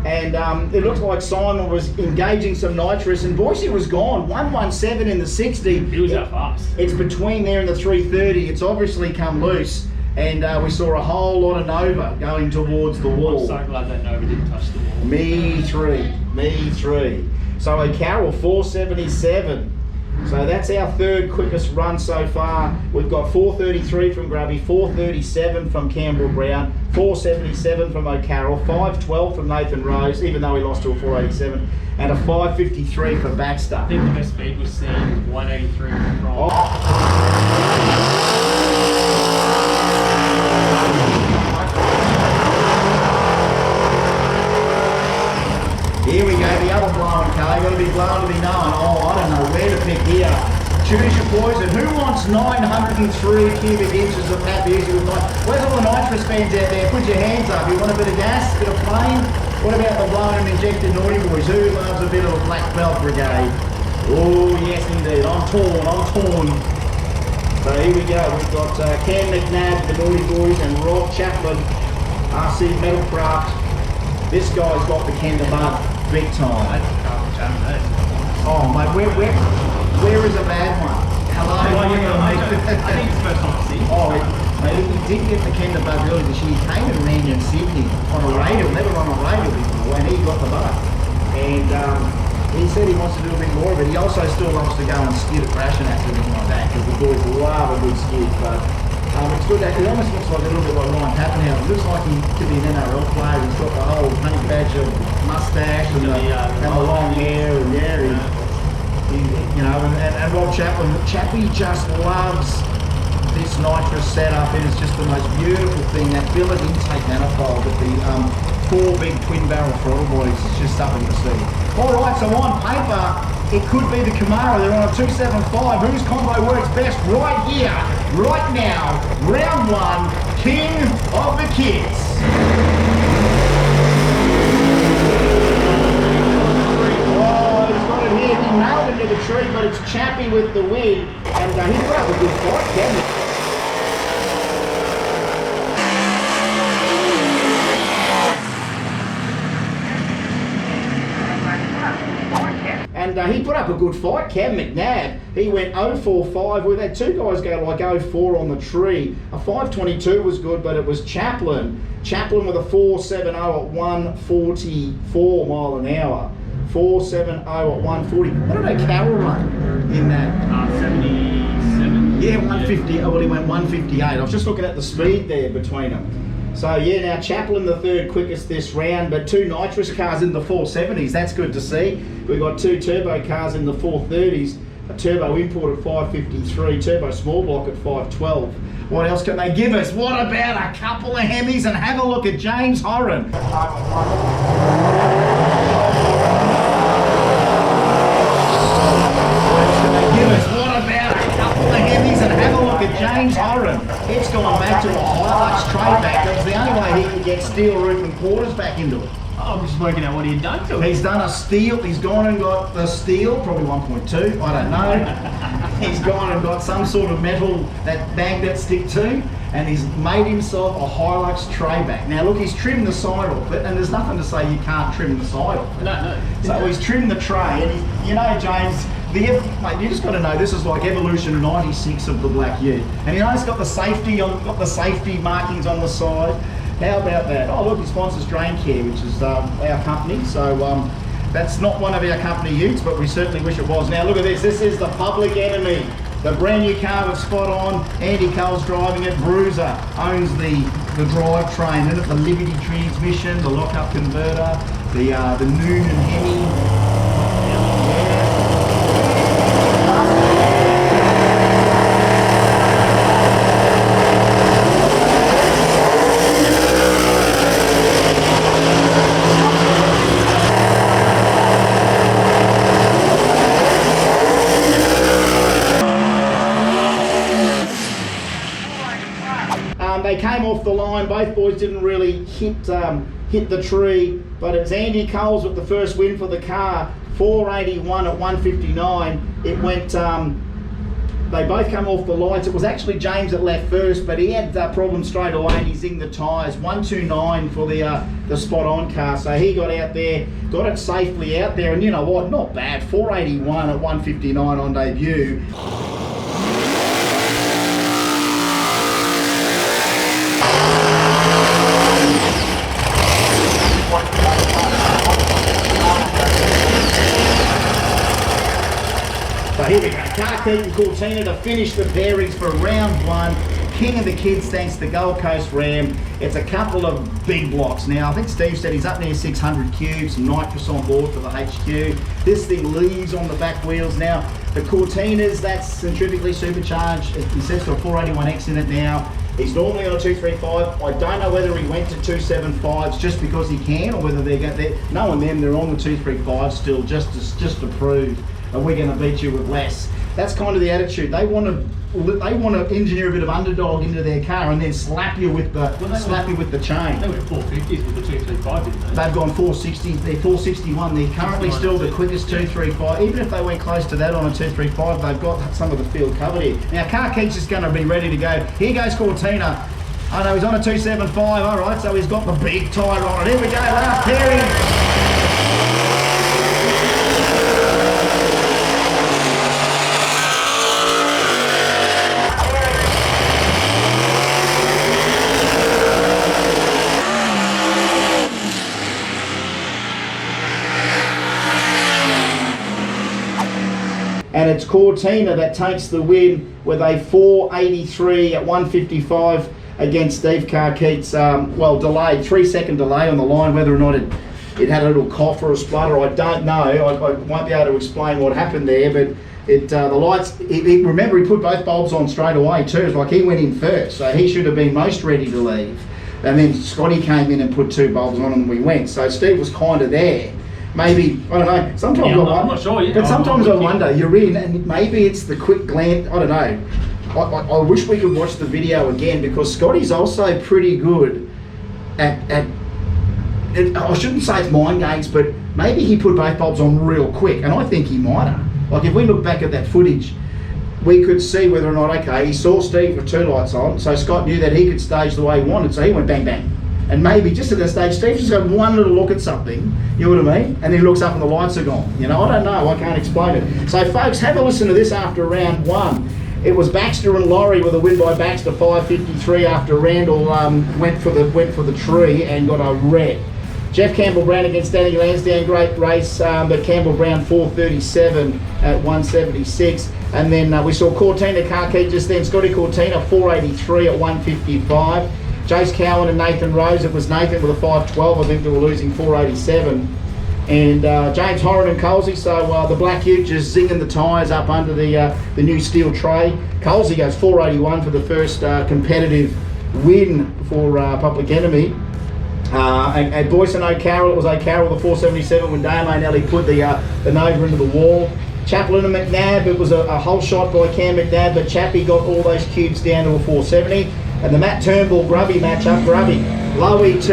[SPEAKER 2] and it looks like Simon was engaging some nitrous, and Boise was gone 117 in the 60.
[SPEAKER 14] He was out fast.
[SPEAKER 2] It's between there and the 330. It's obviously come loose, and we saw a whole lot of Nova going towards the wall.
[SPEAKER 14] I'm so glad that Nova didn't touch the wall.
[SPEAKER 2] Me three. So O'Carroll 477. So that's our third quickest run so far. We've got 433 from Grubby, 437 from Campbell Brown, 477 from O'Carroll, 512 from Nathan Rose, even though he lost to a 487, and a 553 for Baxter.
[SPEAKER 14] I think the best speed was seen 183 from Ron.
[SPEAKER 2] Here we go, the other blowing car. Got to be blown to be known. Oh, I don't know where to pick here. Choose your poison. Who wants 903 cubic inches of Pat Busey with nitrous? Where's all the nitrous fans out there? Put your hands up. You want a bit of gas, a bit of flame? What about the blown and injected naughty boys? Who loves a bit of a black belt brigade? Oh, yes indeed. I'm torn. So here we go. We've got Cam McNabb, the naughty boys, and Rob Chaplin, RC Metalcraft. This guy's got the Kenda bug big time. Oh mate, where is a bad one? Hello?
[SPEAKER 14] I think it's first time to see.
[SPEAKER 2] Oh, mate, he did get the Kenda bug earlier this year. He came to me in Sydney on a radial, never on a radial before, and he got the bug. And he said he wants to do a bit more of it. He also still loves to go and skid at crashing accidents like that, because the boys love a good skid. But it's good. It almost looks like a little bit like Ryan Pappenhausen. It looks like he could be an NRL player. He's got the whole honey badger mustache and the long hair, and and Rob Chaplin. Chappie just loves this nitrous setup. It is just the most beautiful thing. That billet intake manifold with the 4 big twin barrel throttle bodies. It's just something to see. All right, so on paper, it could be the Camaro. They're on a 275. Whose combo works best right here, right now? Round 1, King of the Kids. Oh, he's got it here. He nailed it into the tree, but it's Chappie with the win. And he's got a good fight, Kevin. And he put up a good fight, Cam McNabb. He went 045. We've had 2 guys go like 04 on the tree. A 522 was good, but it was Chaplin. Chaplin with a 470 at 144 mile an hour. 470 at 140. What did O'Carroll run in that?
[SPEAKER 14] 77.
[SPEAKER 2] Yeah, 150. Well, he went 158. I was just looking at the speed there between them. So yeah, now Chaplin the third quickest this round, but 2 nitrous cars in the 470s. That's good to see. We've got 2 turbo cars in the 430s. A turbo import at 553, turbo small block at 512. What else can they give us? What about a couple of Hemis? And have a look at James Horan. steel roof and quarters back into it.
[SPEAKER 14] I'm just working out what he'd done to it.
[SPEAKER 2] He's done a steel, he's gone and got the steel, probably 1.2, I don't know. He's gone and got some sort of metal that magnets stick to, and he's made himself a Hilux tray back. Now look, he's trimmed the side off it, and there's nothing to say you can't trim the side off it.
[SPEAKER 14] No.
[SPEAKER 2] So he's trimmed the tray, and you know, James, mate, you just got to know this is like Evolution 96 of the Black Ute. And you know, it's got the safety markings on the side. How about that? Oh look, he sponsors Drain Care, which is our company. So that's not one of our company utes, but we certainly wish it was. Now look at this. This is the Public Enemy. The brand new car with Spot On. Andy Cole's driving it. Bruiser owns the drivetrain in it. The Liberty transmission, the lockup converter, the Noon and Hemi. They came off the line, both boys didn't really hit the tree, but it's Andy Coles with the first win for the car, 481 at 159. It went, they both come off the lights. It was actually James that left first, but he had problems straight away and he zinged the tyres. 129 for the Spot On car, so he got out there, got it safely out there, and you know what, not bad, 481 at 159 on debut. So here we go, Carkeet and Cortina to finish the pairings for round one. King of the Kids thanks to Gold Coast Ram. It's a couple of big blocks. Now I think Steve said he's up near 600 cubes, some nitrous on board for the HQ. This thing leaves on the back wheels now. The Cortinas, that's centrifugally supercharged. He says for a 481X in it now. He's normally on a 235. I don't know whether he went to 275s just because he can, or whether they're knowing them, they're on the 235 still just to prove that we're going to beat you with less. That's kind of the attitude. They want to engineer a bit of underdog into their car and then slap you with the chain.
[SPEAKER 14] They went 450s with the 235, didn't they?
[SPEAKER 2] They've gone 460s. They're 461. They're currently still the quickest 235. Even if they went close to that on a 235, they've got some of the field covered here. Now Carkeet's just going to be ready to go. Here goes Cortina. Oh no, he's on a 275. All right, so he's got the big tyre on it. Here we go. Last pairing. And it's Cortina that takes the win with a 483 at 155 against Steve Carkeet's, delay, 3-second delay on the line. Whether or not it had a little cough or a splutter, I don't know. I won't be able to explain what happened there, but the lights, remember he put both bulbs on straight away too. It's like he went in first, so he should have been most ready to leave. And then Scotty came in and put 2 bulbs on and we went. So Steve was kind of there. Maybe, I don't know, sometimes
[SPEAKER 14] I'm not sure yet.
[SPEAKER 2] But sometimes I wonder, you're in and maybe it's the quick glance, I don't know. I wish we could watch the video again because Scotty's also pretty good at I shouldn't say it's mind games, but maybe he put both bulbs on real quick, and I think he might have. Like if we look back at that footage, we could see whether or not, okay, he saw Steve with 2 lights on, so Scott knew that he could stage the way he wanted, so he went bang bang. And maybe just at that stage, Steve just got one little look at something, you know what I mean? And then he looks up and the lights are gone. You know, I don't know, I can't explain it. So folks, have a listen to this after round one. It was Baxter and Laurie with a win by Baxter, 553 after Randall went for the tree and got a red. Jeff Campbell-Brown against Danny Lansdowne, great race, but Campbell-Brown 437 at 176. And then we saw Cortina Carkeet just then, Scotty Cortina 483 at 155. Jace Cowan and Nathan Rose, it was Nathan with a 512, I think they were losing 487. And James Horan and Colsey, so the Black Ute just zinging the tyres up under the new steel tray. Colsey goes 481 for the first competitive win for Public Enemy. And Boyce and O'Carroll, it was O'Carroll the 477 when Damo Nelly put the Nova into the wall. Chaplin and McNabb, it was a whole shot by Cam McNabb, but Chappie got all those cubes down to a 470. And the Matt Turnbull Grubby matchup, Grubby, low ET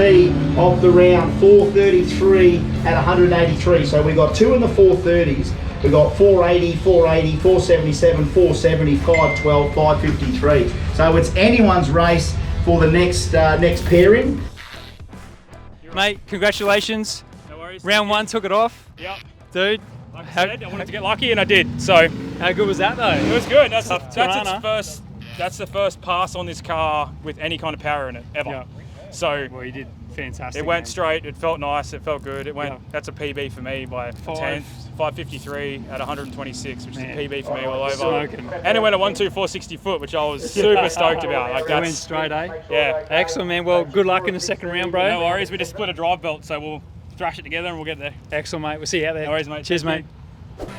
[SPEAKER 2] of the round, 433 at 183. So we got two in the 430s. We got 480, 480, 477, 470, 512, 553. So it's anyone's race for the next pairing.
[SPEAKER 1] Mate, congratulations.
[SPEAKER 6] No worries.
[SPEAKER 1] Round one took it off.
[SPEAKER 6] Yep.
[SPEAKER 1] Dude.
[SPEAKER 6] Like I said, I wanted to get lucky and I did. So
[SPEAKER 1] how good was that though?
[SPEAKER 6] It was good. That's the first pass on this car with any kind of power in it ever.
[SPEAKER 1] Yeah.
[SPEAKER 6] So
[SPEAKER 1] well, you did fantastic.
[SPEAKER 6] It went
[SPEAKER 1] man.
[SPEAKER 6] Straight. It felt nice. It felt good. It went.
[SPEAKER 1] Yeah.
[SPEAKER 6] That's a PB for me by 553 at 126, which
[SPEAKER 1] Man.
[SPEAKER 6] is a PB for me all over.
[SPEAKER 1] Smoking.
[SPEAKER 6] And it went at 12460 foot, which I was super stoked about. Like
[SPEAKER 1] It
[SPEAKER 6] that's
[SPEAKER 1] went straight, eh?
[SPEAKER 6] Yeah.
[SPEAKER 1] Excellent, man. Well, good luck in the second round, bro.
[SPEAKER 6] No worries. We just split a drive belt, so we'll thrash it together and we'll get there.
[SPEAKER 1] Excellent, mate. We'll see you out there.
[SPEAKER 6] No worries, mate.
[SPEAKER 1] Cheers, mate.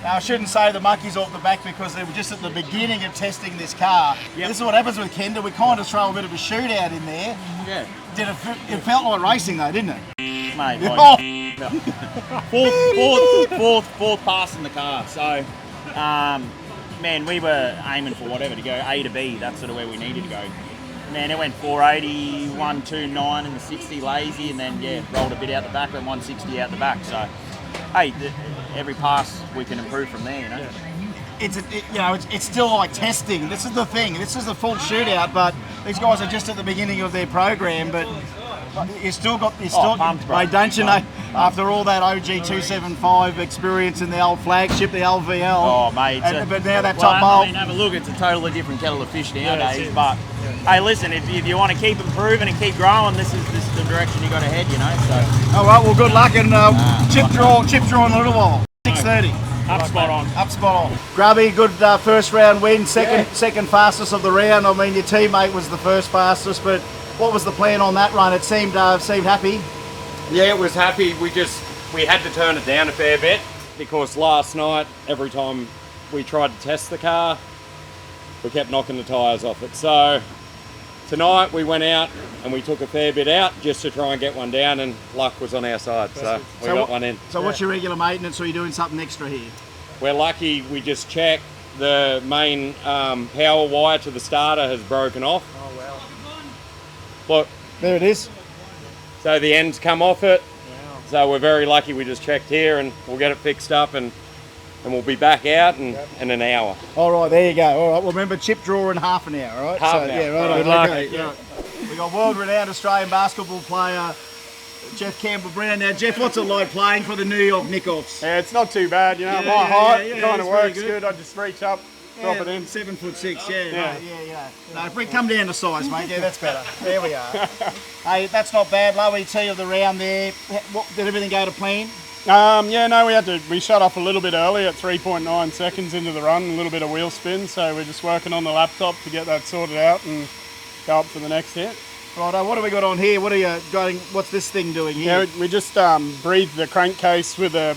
[SPEAKER 2] Now, I shouldn't say the monkeys off the back because they were just at the beginning of testing this car. Yep. This is what happens with Kenda. We kind of throw a bit of a shootout in there.
[SPEAKER 11] Yeah.
[SPEAKER 2] It felt like racing though, didn't it?
[SPEAKER 11] Mate,
[SPEAKER 2] Oh.
[SPEAKER 11] fourth pass in the car. So, man, we were aiming for whatever to go A to B. That's sort of where we needed to go. Man, it went 480, 129 in the 60 lazy, and then rolled a bit out the back, went 160 out the back. So, hey, every pass we can improve from there, you know.
[SPEAKER 2] It's still like testing. This is the thing. This is the full shootout, but these guys are just at the beginning of their program. But you still got
[SPEAKER 11] pumped, bro.
[SPEAKER 2] mate, don't you know? After all that OG 275 experience in the old flagship, the LVL.
[SPEAKER 11] Oh, mate.
[SPEAKER 2] But now that top bowl.
[SPEAKER 11] I mean, have a look. It's a totally different kettle of fish nowadays. But hey, listen, if you want to keep improving and keep growing, this is the direction you got to head, you know. So.
[SPEAKER 2] All right. Well, good luck and chip draw in a little while. 6:30.
[SPEAKER 6] Up spot on.
[SPEAKER 2] Up spot on. Grubby, good first round win. Second fastest of the round. I mean, your teammate was the first fastest, but what was the plan on that run? It seemed happy.
[SPEAKER 8] Yeah, it was happy. We had to turn it down a fair bit because last night, every time we tried to test the car, we kept knocking the tyres off it. So tonight we went out and we took a fair bit out just to try and get one down, and luck was on our side. So we got one in.
[SPEAKER 2] So what's your regular maintenance, or are you doing something extra here?
[SPEAKER 8] We're lucky we just checked the main power wire to the starter has broken off.
[SPEAKER 2] Oh, wow.
[SPEAKER 8] Look.
[SPEAKER 2] There it is.
[SPEAKER 8] So the end's come off it. Wow. So we're very lucky we just checked here, and we'll get it fixed up and we'll be back out in an hour.
[SPEAKER 2] All right, there you go. All right, well, remember chip draw in half an hour, all right?
[SPEAKER 8] Half an hour.
[SPEAKER 2] Yeah, right.
[SPEAKER 8] Good luck.
[SPEAKER 2] Okay, yeah. We got world-renowned Australian basketball player Jeff Campbell-Brown. Now, Jeff, what's it like playing for the New York Knickoffs?
[SPEAKER 5] Yeah, it's not too bad, you know. My height kind of works good. I just reach up, drop it in.
[SPEAKER 2] 7'6", yeah. No, if we come down to size, mate, yeah, that's better. There we are. Hey, that's not bad. Low ET of the round there. Did everything go to plan?
[SPEAKER 5] We shut off a little bit early at 3.9 seconds into the run, a little bit of wheel spin, so we're just working on the laptop to get that sorted out and go up for the next hit.
[SPEAKER 2] Right, what have we got on here? What's this thing doing here?
[SPEAKER 5] Yeah, we just breathed the crankcase with a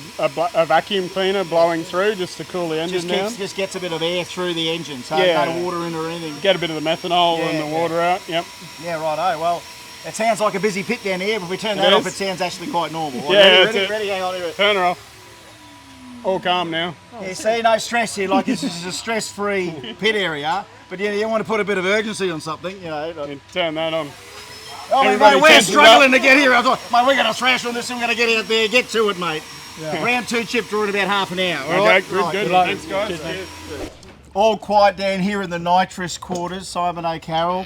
[SPEAKER 5] vacuum cleaner blowing through just to cool the engine down.
[SPEAKER 2] Just gets a bit of air through the engine, so no water in or anything.
[SPEAKER 5] Get a bit of the methanol and the water out, yep.
[SPEAKER 2] Yeah, righto. Well, it sounds like a busy pit down here, but if we turn that off, it sounds actually quite normal. Ready? Hang on.
[SPEAKER 5] Turn her off. All calm now.
[SPEAKER 2] Yeah, see, no stress here. Like, this is a stress-free pit area, but you want to put a bit of urgency on something, you know.
[SPEAKER 5] Turn that on.
[SPEAKER 2] Oh, mate, we're struggling to get here. I thought, mate, we're going to thrash on this and we're going to get out there. Get to it, mate. Yeah. Round 2 chip draw in about half an hour. All right?
[SPEAKER 5] Good. Thanks, guys. Cheers.
[SPEAKER 2] All quiet down here in the nitrous quarters, Simon O'Carroll.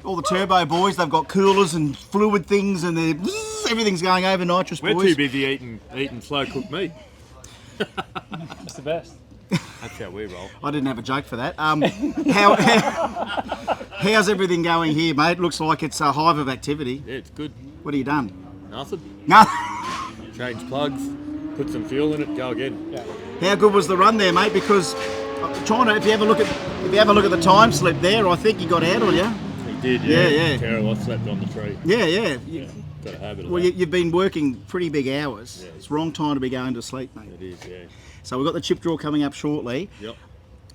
[SPEAKER 2] All the turbo boys, they've got coolers and fluid things and everything's going over nitrous boys.
[SPEAKER 10] We're too busy eating slow cooked meat.
[SPEAKER 1] It's the best.
[SPEAKER 10] That's how we roll.
[SPEAKER 2] I didn't have a joke for that. How's everything going here, mate? Looks like it's a hive of activity.
[SPEAKER 10] Yeah, it's good.
[SPEAKER 2] What have you done?
[SPEAKER 10] Nothing.
[SPEAKER 2] Nothing.
[SPEAKER 10] Change plugs, put some fuel in it, go again.
[SPEAKER 2] Yeah. How good was the run there, mate? Because if you have a look at the time slip there, I think he got out on you.
[SPEAKER 10] He did, yeah.
[SPEAKER 2] Yeah.
[SPEAKER 10] Terrible. I slept on the tree.
[SPEAKER 2] Yeah.
[SPEAKER 10] Got a habit of
[SPEAKER 2] well,
[SPEAKER 10] that.
[SPEAKER 2] you've been working pretty big hours. Yeah. It's wrong time to be going to sleep, mate.
[SPEAKER 10] It is, yeah.
[SPEAKER 2] So we've got the chip draw coming up shortly.
[SPEAKER 10] Yep.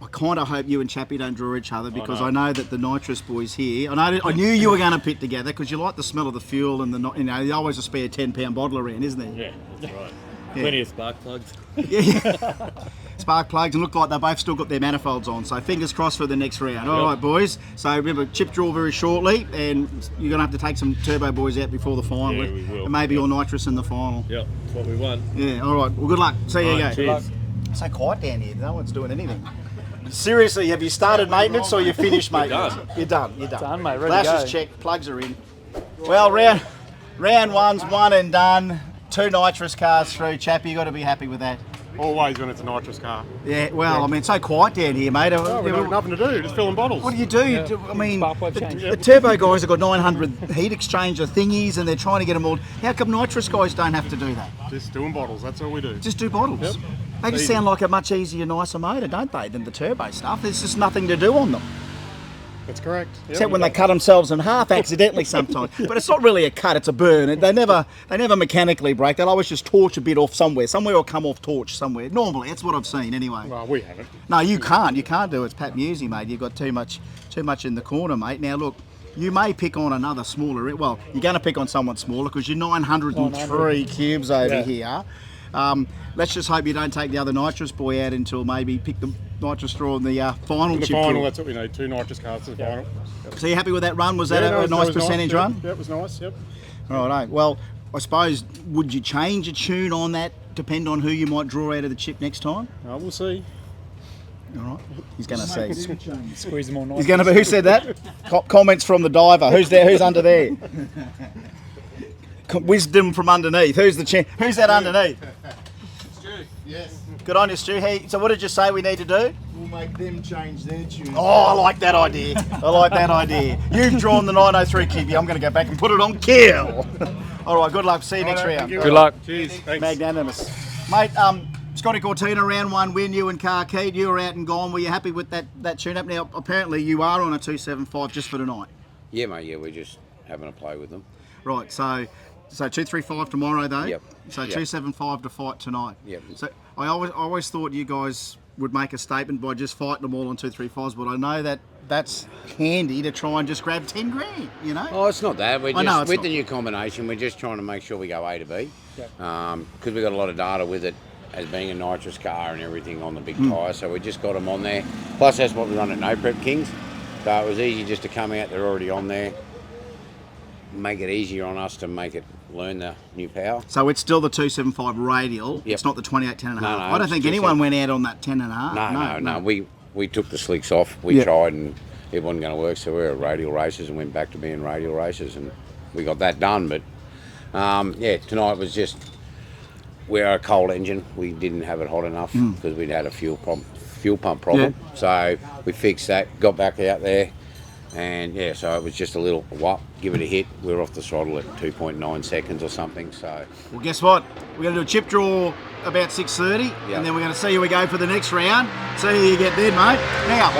[SPEAKER 2] I kind of hope you and Chappie don't draw each other because I know that the nitrous boys here. I knew you were going to pit together because you like the smell of the fuel and there's always a spare £10 bottle around, isn't there?
[SPEAKER 10] Yeah, that's right. Plenty of spark plugs.
[SPEAKER 2] Yeah. Spark plugs, and look like they both still got their manifolds on. So fingers crossed for the next round. All right, boys. So remember, chip draw very shortly, and you're going to have to take some turbo boys out before the final.
[SPEAKER 10] Yeah, we will.
[SPEAKER 2] And maybe all nitrous in the final.
[SPEAKER 10] Yep, that's what we want.
[SPEAKER 2] Yeah, all right. Well, good luck. See you again.
[SPEAKER 10] Cheers.
[SPEAKER 2] So quiet down here. No one's doing anything. Seriously, have you started maintenance or you finished maintenance? You're done. You're done.
[SPEAKER 1] Done, mate. Ready
[SPEAKER 2] Flash
[SPEAKER 1] to go.
[SPEAKER 2] is checked. Plugs are in. Well, round one's one and done. 2 nitrous cars through. Chappie, you got to be happy with that.
[SPEAKER 5] Always when it's a nitrous car.
[SPEAKER 2] Yeah, well, I mean, it's so quiet down here, mate.
[SPEAKER 5] Oh, we've got nothing to do, just filling bottles.
[SPEAKER 2] What do you do?
[SPEAKER 1] Yeah.
[SPEAKER 2] I mean,
[SPEAKER 1] Spark plug change.
[SPEAKER 2] the turbo guys have got 900 heat exchanger thingies and they're trying to get them all. How come nitrous guys don't have to do that?
[SPEAKER 5] Just doing bottles, that's all we do.
[SPEAKER 2] Just do bottles.
[SPEAKER 5] Yep.
[SPEAKER 2] They just
[SPEAKER 5] Easy.
[SPEAKER 2] sound like a much easier, nicer motor, don't they, than the turbo stuff? There's just nothing to do on them.
[SPEAKER 5] That's correct. Yep.
[SPEAKER 2] Except when they cut themselves in half accidentally sometimes. But it's not really a cut, it's a burn. They never mechanically break. They'll always just torch a bit off somewhere. Somewhere will come off torch somewhere. Normally, that's what I've seen anyway.
[SPEAKER 5] Well, we haven't.
[SPEAKER 2] No, you can't. You can't do it. It's Pat Musey, mate. You've got too much in the corner, mate. Now, look, you may pick on another smaller... Well, you're going to pick on someone smaller because you're 903 cubes over here. Let's just hope you don't take the other nitrous boy out until maybe pick the nitrous straw in the final
[SPEAKER 5] In the
[SPEAKER 2] chip
[SPEAKER 5] final,
[SPEAKER 2] draw.
[SPEAKER 5] that's what we need, 2 nitrous cars to the final.
[SPEAKER 2] So you happy with that run? Was that
[SPEAKER 5] Yeah, no,
[SPEAKER 2] a
[SPEAKER 5] that
[SPEAKER 2] nice
[SPEAKER 5] was
[SPEAKER 2] percentage
[SPEAKER 5] yep.
[SPEAKER 2] run?
[SPEAKER 5] Yeah, it was nice, yep.
[SPEAKER 2] Right, well, I suppose, would you change a tune on that, depend on who you might draw out of the chip next time?
[SPEAKER 5] We'll see.
[SPEAKER 2] All right, he's going to say.
[SPEAKER 9] Squeeze them all nice.
[SPEAKER 2] He's going to be. Who said that? Comments from the diver. Who's there? Who's under there? Wisdom from underneath. Who's that underneath?
[SPEAKER 15] Stu. Yes.
[SPEAKER 2] Good on you, Stu. Hey, so what did you say we need to do?
[SPEAKER 15] We'll make them change their tune.
[SPEAKER 2] Oh, I like that idea. I like that idea. You've drawn the 903 Kiwi. I'm going to go back and put it on kill. All right, good luck. See you next round.
[SPEAKER 6] Good luck.
[SPEAKER 5] Cheers. Thanks.
[SPEAKER 2] Magnanimous. Mate, Scotty Cortina, round one win, you and Car Keed. You were out and gone. Were you happy with that tune-up? Now, apparently you are on a 275 just for tonight.
[SPEAKER 12] Yeah, mate, yeah, we're just having a play with them.
[SPEAKER 2] Right, so 235 tomorrow, though?
[SPEAKER 12] Yep.
[SPEAKER 2] So
[SPEAKER 12] Yep.
[SPEAKER 2] 275 to fight tonight.
[SPEAKER 12] Yep.
[SPEAKER 2] So I always thought you guys would make a statement by just fighting them all on 235s, but I know that's handy to try and just grab 10 grand, you know?
[SPEAKER 12] Oh, it's not that. We're
[SPEAKER 2] I know
[SPEAKER 12] just
[SPEAKER 2] it's
[SPEAKER 12] with
[SPEAKER 2] not.
[SPEAKER 12] the new combination. We're just trying to make sure we go A to B,
[SPEAKER 2] Yep.
[SPEAKER 12] because we've got a lot of data with it as being a nitrous car and everything on the big
[SPEAKER 2] Mm.
[SPEAKER 12] tyre. So we just got them on there. Plus, that's what we run at No Prep Kings. So it was easy just to come out. They're already on there. Make it easier on us to make it learn the new power.
[SPEAKER 2] So it's still the 275 radial.
[SPEAKER 12] Yep.
[SPEAKER 2] It's not the 28 10 and a half.
[SPEAKER 12] No,
[SPEAKER 2] I don't
[SPEAKER 12] it's
[SPEAKER 2] think
[SPEAKER 12] just
[SPEAKER 2] anyone
[SPEAKER 12] a-
[SPEAKER 2] went out on that 10 and a half.
[SPEAKER 12] No. We took the slicks off. We
[SPEAKER 2] Yep.
[SPEAKER 12] tried and it wasn't going to work. So we were at radial races and went back to being radial races and we got that done. But tonight was just, we're a cold engine. We didn't have it hot enough because we'd had a fuel pump problem.
[SPEAKER 2] Yeah.
[SPEAKER 12] So we fixed that, got back out there. And so it was just a little whop, give it a hit. We were off the throttle at 2.9 seconds or something. So
[SPEAKER 2] Well, guess what? We're going to do a chip draw about 6:30,
[SPEAKER 12] Yep.
[SPEAKER 2] and then we're going to see how we go for the next round. See how you get there, mate. Now,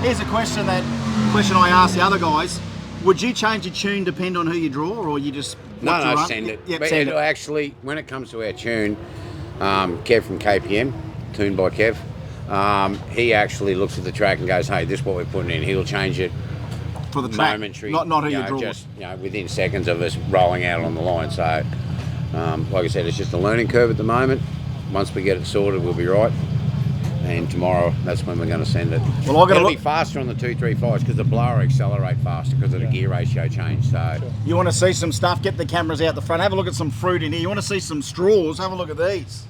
[SPEAKER 2] here's a question I asked the other guys. Would you change your tune depend on who you draw, or you just watch your
[SPEAKER 12] No,
[SPEAKER 2] run?
[SPEAKER 12] send it.
[SPEAKER 2] Yep,
[SPEAKER 12] But
[SPEAKER 2] send
[SPEAKER 12] it'll
[SPEAKER 2] it.
[SPEAKER 12] actually, when it comes to our tune, Kev from KPM, tuned by Kev, he actually looks at the track and goes, hey, this is what we're putting in. He'll change it
[SPEAKER 2] For the track,
[SPEAKER 12] momentary.
[SPEAKER 2] not who you draw.
[SPEAKER 12] Just within seconds of us rolling out on the line. So, like I said, it's just a learning curve at the moment. Once we get it sorted, we'll be right. And tomorrow, that's when we're going to send it.
[SPEAKER 2] Well, I've got to
[SPEAKER 12] It'll be
[SPEAKER 2] look.
[SPEAKER 12] faster on the 235s because the blower accelerate faster because of the gear ratio change. So,
[SPEAKER 2] You want to see some stuff? Get the cameras out the front. Have a look at some fruit in here. You want to see some straws? Have a look at these.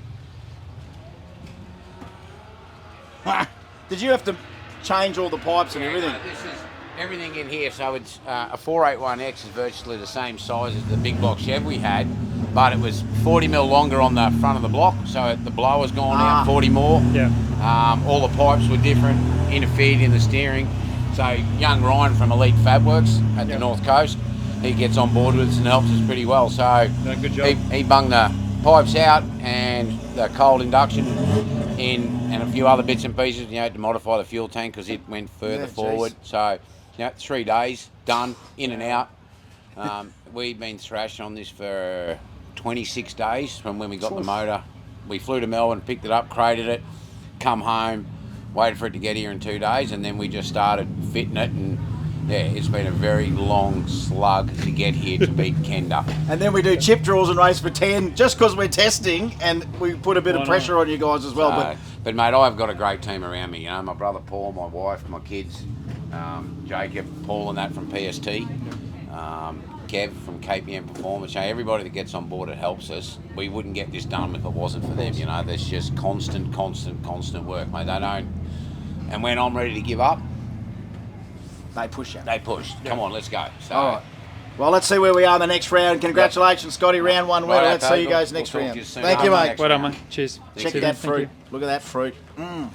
[SPEAKER 2] Did you have to change all the pipes and everything?
[SPEAKER 12] This is everything in here. So it's a 481X is virtually the same size as the big block Chev we had, but it was 40 mil longer on the front of the block. So the blower's gone out 40 more.
[SPEAKER 6] Yeah.
[SPEAKER 12] All the pipes were different, interfered in the steering. So young Ryan from Elite Fabworks at the North Coast, he gets on board with us and helps us pretty well. So
[SPEAKER 6] Good job.
[SPEAKER 12] he bunged the pipes out and the cold induction in and a few other bits and pieces, to modify the fuel tank because it went further forward. So, 3 days, done, in and out. We've been thrashing on this for 26 days from when we got the motor. We flew to Melbourne, picked it up, crated it, come home, waited for it to get here in 2 days, and then we just started fitting it and yeah, it's been a very long slug to get here to beat Kenda.
[SPEAKER 2] And then we do chip draws and race for 10 just because we're testing and we put a bit of pressure on you guys as well.
[SPEAKER 12] But mate, I've got a great team around me. You know, my brother Paul, my wife, my kids, Jacob, Paul, and that from PST, Kev from KPM Performance. You know, everybody that gets on board, it helps us. We wouldn't get this done if it wasn't for them. You know, there's just constant work, mate. They don't. And when I'm ready to give up,
[SPEAKER 2] they push you.
[SPEAKER 12] They push. Yeah. Come on, let's go. So,
[SPEAKER 2] all right. Well, let's see where we are in the next round. Congratulations, Scotty. Round one winner. Let's see you guys next round. Thank you, mate.
[SPEAKER 6] Well done, mate. Cheers.
[SPEAKER 2] Check that fruit. Look at that fruit.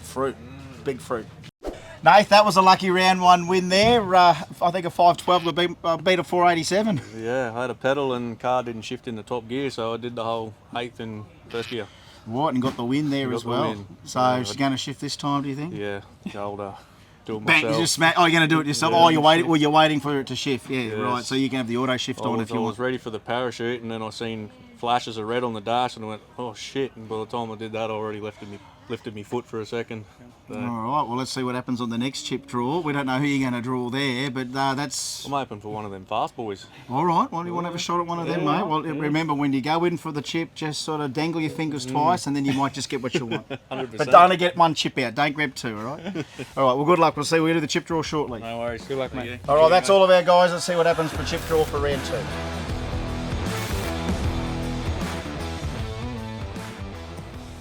[SPEAKER 2] Fruit. Big fruit. Nath, that was a lucky round one win there. I think a 512 would beat a 487.
[SPEAKER 7] Yeah, I had a pedal and car didn't shift in the top gear, so I did the whole 8th and 1st gear.
[SPEAKER 2] Right, and got the win there as well. So she's going to shift this time, do you think?
[SPEAKER 7] Yeah, do it
[SPEAKER 2] Bang,
[SPEAKER 7] myself.
[SPEAKER 2] just you're going to do it yourself.
[SPEAKER 7] Yeah,
[SPEAKER 2] you're waiting for it to shift. Yeah, right. So you can have the auto shift on if you want.
[SPEAKER 7] I was ready for the parachute, and then I seen flashes of red on the dash, and I went, oh shit! And by the time I did that, I already lifted me foot for a second. So.
[SPEAKER 2] All right. Well, let's see what happens on the next chip draw. We don't know who you're going to draw there, but that's.
[SPEAKER 7] I'm hoping for one of them fast boys.
[SPEAKER 2] All right. Well, you want to have a shot at one of them, mate? Well, remember when you go in for the chip, just sort of dangle your fingers twice, and then you might just get what you want.
[SPEAKER 7] 100%.
[SPEAKER 2] But don't get one chip out. Don't grab two. All right. All right. Well, good luck. We'll see. We'll do the chip draw shortly.
[SPEAKER 6] No worries. Good luck, mate.
[SPEAKER 2] All right. That's all of our guys. Let's see what happens for chip draw for round 2.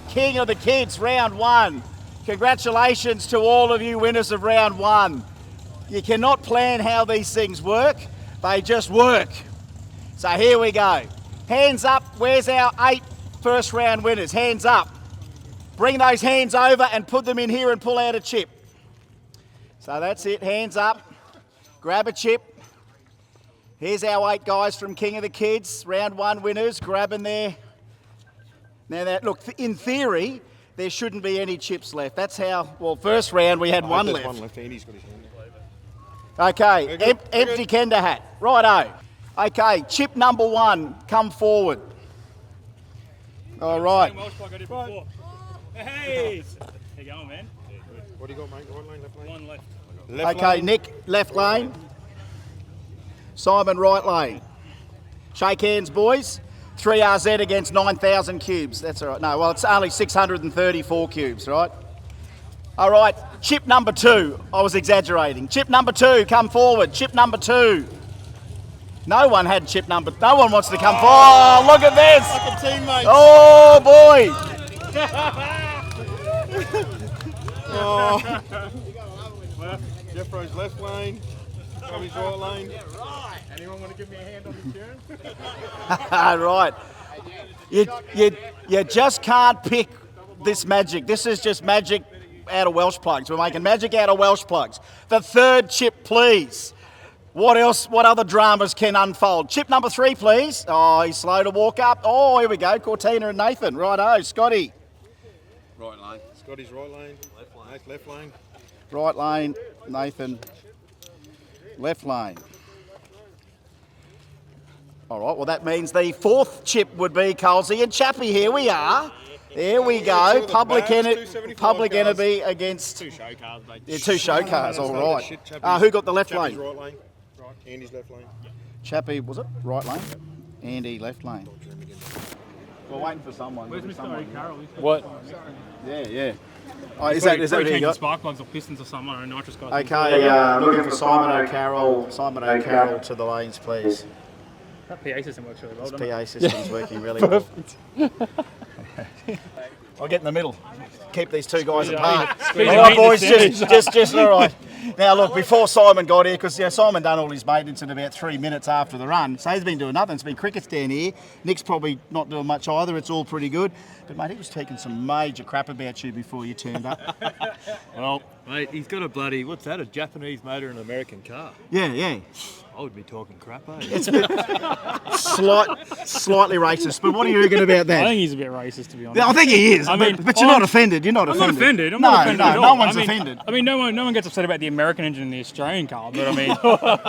[SPEAKER 2] King of the Kids, round 1. Congratulations to all of you winners of round 1. You cannot plan how these things work, they just work. So here we go. Hands up, where's our 8 first round winners? Hands up. Bring those hands over and put them in here and pull out a chip. So that's it, hands up. Grab a chip. Here's our 8 guys from King of the Kids, round 1 winners, grabbing their. Now, look, in theory, there shouldn't be any chips left. That's how, well, first round we had one left.
[SPEAKER 3] One left. Andy's got his hand.
[SPEAKER 2] Okay, empty Kenda hat. Righto. Okay, chip number 1, come forward. All right.
[SPEAKER 6] Hey! How you going, man?
[SPEAKER 3] What do you got, mate? Right lane, left lane?
[SPEAKER 6] One left.
[SPEAKER 2] Okay,
[SPEAKER 3] lane.
[SPEAKER 2] Nick, left lane. Simon, right lane. Shake hands, boys. 3 RZ against 9,000 cubes. That's all right. No, well, it's only 634 cubes, right? All right, chip number 2. I was exaggerating. Chip number 2, come forward. Chip number 2. No one had chip number. No one wants to come forward. Oh, look at this.
[SPEAKER 15] Like a teammate.
[SPEAKER 2] Oh, boy.
[SPEAKER 3] Oh. Jeffro's left lane. Tommy's right lane.
[SPEAKER 15] Anyone want to give me a hand on the turn?
[SPEAKER 2] Right. You just can't pick this magic. This is just magic out of Welsh plugs. We're making magic out of Welsh plugs. The 3rd chip, please. What else? What other dramas can unfold? Chip number 3, please. Oh, he's slow to walk up. Oh, here we go. Cortina and Nathan. Righto, Scotty.
[SPEAKER 3] Right lane. Scotty's right lane. Left lane.
[SPEAKER 2] Right lane, Nathan. Left lane. All right, well, that means the 4th chip would be Colsey and Chappie. Here we are. There we go. Public enemy against...
[SPEAKER 3] 2 show cars, mate.
[SPEAKER 2] Yeah, 2 show cars, all right. Who got the left lane?
[SPEAKER 3] Right lane. Andy's left lane.
[SPEAKER 2] Chappie, was it? Right lane. Andy, left lane. We're waiting for someone.
[SPEAKER 6] Where's Mr. O'Carroll?
[SPEAKER 2] What? Yeah. Oh, is that what you got?
[SPEAKER 6] Spark plugs or pistons or something, or a nitrous guy.
[SPEAKER 2] Okay, looking for Simon O'Carroll. Simon O'Carroll to the lanes, please.
[SPEAKER 6] That PA system works really well,
[SPEAKER 2] This
[SPEAKER 6] doesn't it?
[SPEAKER 2] PA system's working really well. I'll get in the middle. Keep these 2 guys apart. All right, boys, just all right. Now, look, before Simon got here, because Simon done all his maintenance in about 3 minutes after the run, so he's been doing nothing. It's been crickets down here. Nick's probably not doing much either. It's all pretty good. But, mate, he was taking some major crap about you before you turned up.
[SPEAKER 10] Well, mate, he's got a bloody, what's that, a Japanese motor in an American car?
[SPEAKER 2] Yeah.
[SPEAKER 10] I would be talking crap, eh?
[SPEAKER 2] It's a bit slightly racist, but what are you thinking about that?
[SPEAKER 6] I think he's a bit racist, to be honest.
[SPEAKER 2] Yeah, I think he is, but you're not offended. You're not
[SPEAKER 6] I'm
[SPEAKER 2] offended.
[SPEAKER 6] not offended. I'm not offended at all.
[SPEAKER 2] No one's offended.
[SPEAKER 6] I mean, no one gets upset about the American engine and the Australian car, but I mean,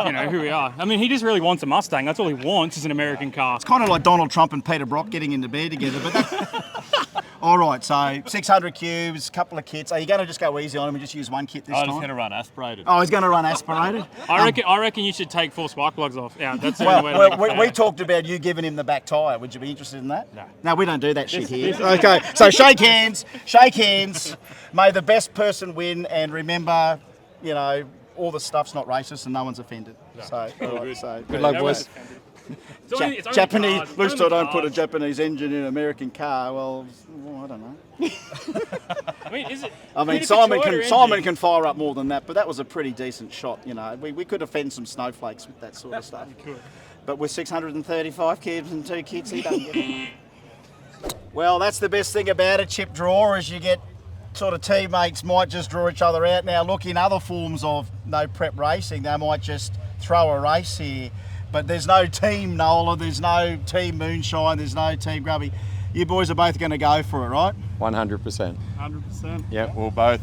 [SPEAKER 6] you know, who we are. I mean, he just really wants a Mustang. That's all he wants is an American car.
[SPEAKER 2] It's kind of like Donald Trump and Peter Brock getting into bed together, but All right, so 600 cubes, couple of kits. Are you going to just go easy on him and just use one kit this time?
[SPEAKER 10] I'm just going to run aspirated.
[SPEAKER 2] Oh, he's going to run aspirated?
[SPEAKER 6] I reckon you should take 4 spark plugs off. Yeah, that's the
[SPEAKER 2] Well,
[SPEAKER 6] only way to make it
[SPEAKER 2] we
[SPEAKER 6] fair.
[SPEAKER 2] talked about you giving him the back tyre. Would you be interested in that?
[SPEAKER 6] No.
[SPEAKER 2] No, we don't do that shit here. Okay, so shake hands. Shake hands. May the best person win, and remember, you know, all the stuff's not racist and no one's offended.
[SPEAKER 6] No.
[SPEAKER 2] So, all right, so
[SPEAKER 6] Good luck, boys.
[SPEAKER 2] It's only Japanese.
[SPEAKER 6] cars.
[SPEAKER 2] Looks
[SPEAKER 6] It's
[SPEAKER 2] like
[SPEAKER 6] only
[SPEAKER 2] don't put a
[SPEAKER 6] cars.
[SPEAKER 2] Japanese engine in an American car. Well, I don't know.
[SPEAKER 6] I mean, is it?
[SPEAKER 2] I mean,
[SPEAKER 6] Could it be
[SPEAKER 2] Simon
[SPEAKER 6] Toyota
[SPEAKER 2] can fire up more than that, but that was a pretty decent shot. You know, we could offend some snowflakes with that sort of stuff. But with 635 cubes and 2 kits, he doesn't get it. Well, that's the best thing about a chip draw, is you get sort of teammates might just draw each other out. Now, look, in other forms of no prep racing, they might just throw a race here. But there's no team Nola, there's no team Moonshine, there's no team Grubby. You boys are both going to go for it, right?
[SPEAKER 8] 100%.
[SPEAKER 5] 100%.
[SPEAKER 8] Yeah, we'll both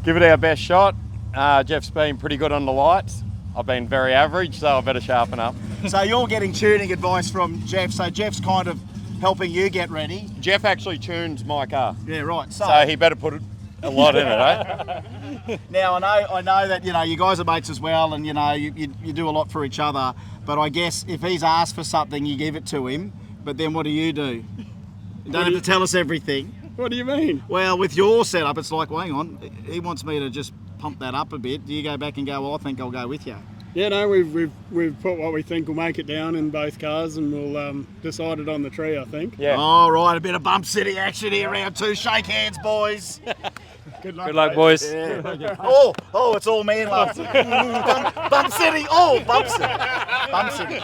[SPEAKER 8] give it our best shot. Jeff's been pretty good on the lights. I've been very average, so I better sharpen up.
[SPEAKER 2] So you're getting tuning advice from Jeff, so Jeff's kind of helping you get ready.
[SPEAKER 8] Jeff actually tunes my car.
[SPEAKER 2] Yeah, right.
[SPEAKER 8] So he better put a lot in it, eh?
[SPEAKER 2] Now, I know that, you know, you guys are mates as well, and, you know, you do a lot for each other, but I guess if he's asked for something, you give it to him, but then what do? You don't have to tell us everything.
[SPEAKER 5] What do you mean?
[SPEAKER 2] Well, with your setup, it's like, well, hang on, he wants me to just pump that up a bit. Do you go back and go, well, I think I'll go with you?
[SPEAKER 5] Yeah, no, we've put what we think will make it down in both cars, and we'll decide it on the tree, I think.
[SPEAKER 8] Yeah.
[SPEAKER 2] All right, a bit of bump city action here, round 2. Shake hands, boys.
[SPEAKER 5] Good luck,
[SPEAKER 8] Good luck, boys.
[SPEAKER 2] Yeah. Oh, it's all man love. Bump city. Oh, bump city. Bump city.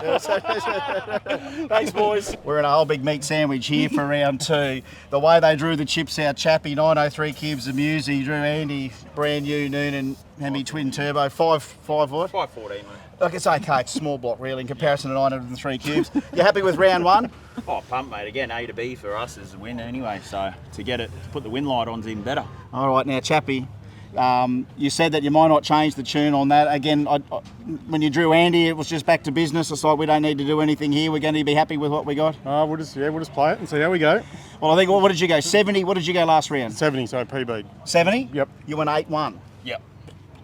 [SPEAKER 2] Thanks, boys. We're in a whole big meat sandwich here for round 2. The way they drew the chips out, Chappie, 903 cubes of Musi, drew Andy, brand new Noonan, Hemi twin turbo, 5 what?
[SPEAKER 11] 514, mate.
[SPEAKER 2] Look, it's okay. It's a small block, really, in comparison to 903 cubes. You happy with round 1?
[SPEAKER 11] Oh, pump, mate. Again, A to B for us is a win anyway. So to put the win light on's even better.
[SPEAKER 2] All right, now, Chappie, you said that you might not change the tune on that. Again, when you drew Andy, it was just back to business. It's like we don't need to do anything here. We're going to be happy with what we got.
[SPEAKER 5] We'll just play it and see how we go.
[SPEAKER 2] Well, I think, what did you go? 70? What did you go last round?
[SPEAKER 5] 70, so PB.
[SPEAKER 2] 70?
[SPEAKER 5] Yep.
[SPEAKER 2] You went 8-1.
[SPEAKER 11] Yep.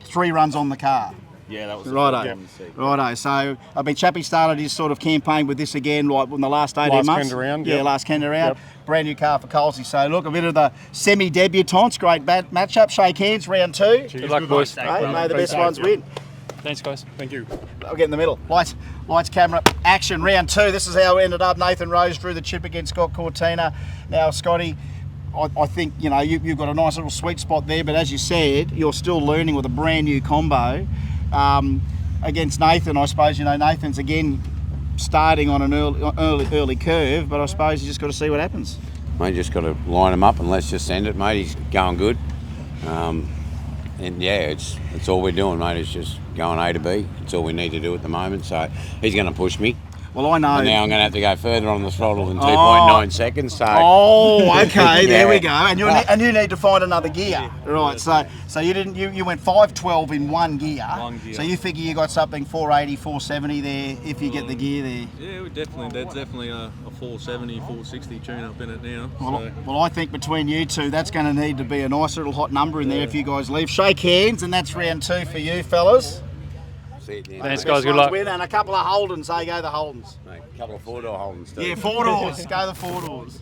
[SPEAKER 2] 3 runs on the car.
[SPEAKER 11] Yeah, that was
[SPEAKER 2] righto. Righto. So, I mean, Chappie started his sort of campaign with this again, like in the last 18 months.
[SPEAKER 5] Kenda round.
[SPEAKER 2] Yeah,
[SPEAKER 5] Yep.
[SPEAKER 2] last Kenda round.
[SPEAKER 5] Yep.
[SPEAKER 2] Brand new car for Colsey. So, look, a bit of the semi-debutantes. Great matchup. Shake hands, round 2.
[SPEAKER 6] Good luck, boys.
[SPEAKER 2] Hey, may the best ones win.
[SPEAKER 6] Thanks, guys.
[SPEAKER 5] Thank you.
[SPEAKER 2] I'll get in the middle. Lights, camera, action. Round 2. This is how it ended up. Nathan Rose drew the chip against Scott Cortina. Now, Scotty, I think, you know, you've got a nice little sweet spot there, but as you said, you're still learning with a brand new combo. Against Nathan, I suppose, you know, Nathan's again starting on an early curve, but I suppose you just got to see what happens.
[SPEAKER 12] Mate, just got to line him up and let's just send it, mate. He's going good. And yeah, it's all we're doing, mate. It's just going A to B. It's all we need to do at the moment. So he's going to push me.
[SPEAKER 2] Well, I know.
[SPEAKER 12] And now I'm going to have to go further on the throttle than 2.9 seconds. So.
[SPEAKER 2] Oh, okay. There
[SPEAKER 12] Yeah.
[SPEAKER 2] we go. And you need to find another gear, right? So you went 512 in one gear. So you figure you got something 480, 470 there if you get the gear there.
[SPEAKER 7] Yeah, there's definitely a 470, 460 tune up in it now.
[SPEAKER 2] Well, I think between you two, that's going to need to be a nice little hot number in there if you guys leave. Shake hands, and that's round 2 for you, fellas.
[SPEAKER 6] Thanks, guys. Good luck.
[SPEAKER 2] Win, and a couple of Holdens. Go the Holdens.
[SPEAKER 12] Mate, a couple of 4-door Holdens too.
[SPEAKER 2] Yeah, 4 doors. Go the 4 doors.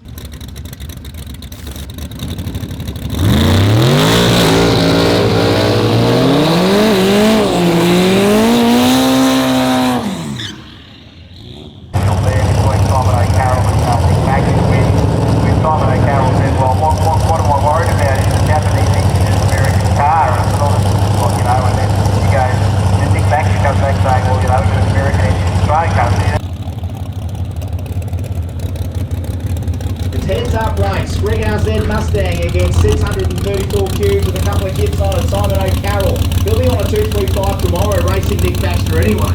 [SPEAKER 2] Heads-up race, Greg RZ Mustang against 634 cubes with a couple of hits on it, Simon O'Carroll. He'll be on a 235 tomorrow racing Nick Baxter anyway.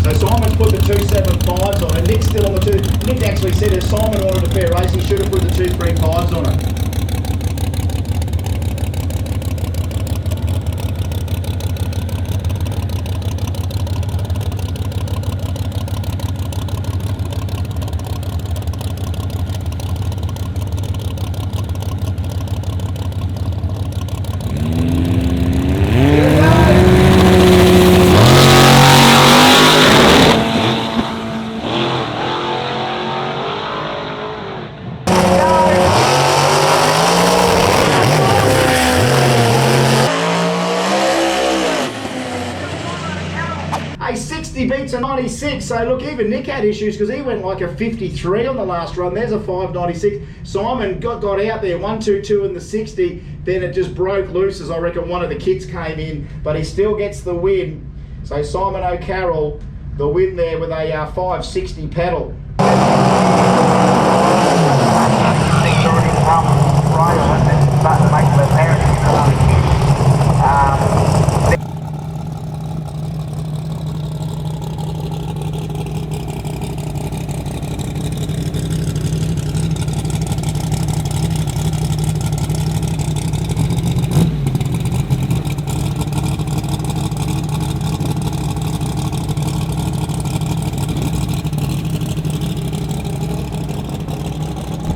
[SPEAKER 2] So Simon's put the 275s on it, Nick's still on the 2. Nick actually said if Simon wanted a fair race, he should have put the 235s on it. 560 beats a 96. So look, even Nick had issues because he went like a 53 on the last run. There's a 596. Simon got out there, 122 in the 60. Then it just broke loose as I reckon one of the kids came in, but he still gets the win. So Simon O'Carroll, the win there with a 560 pedal.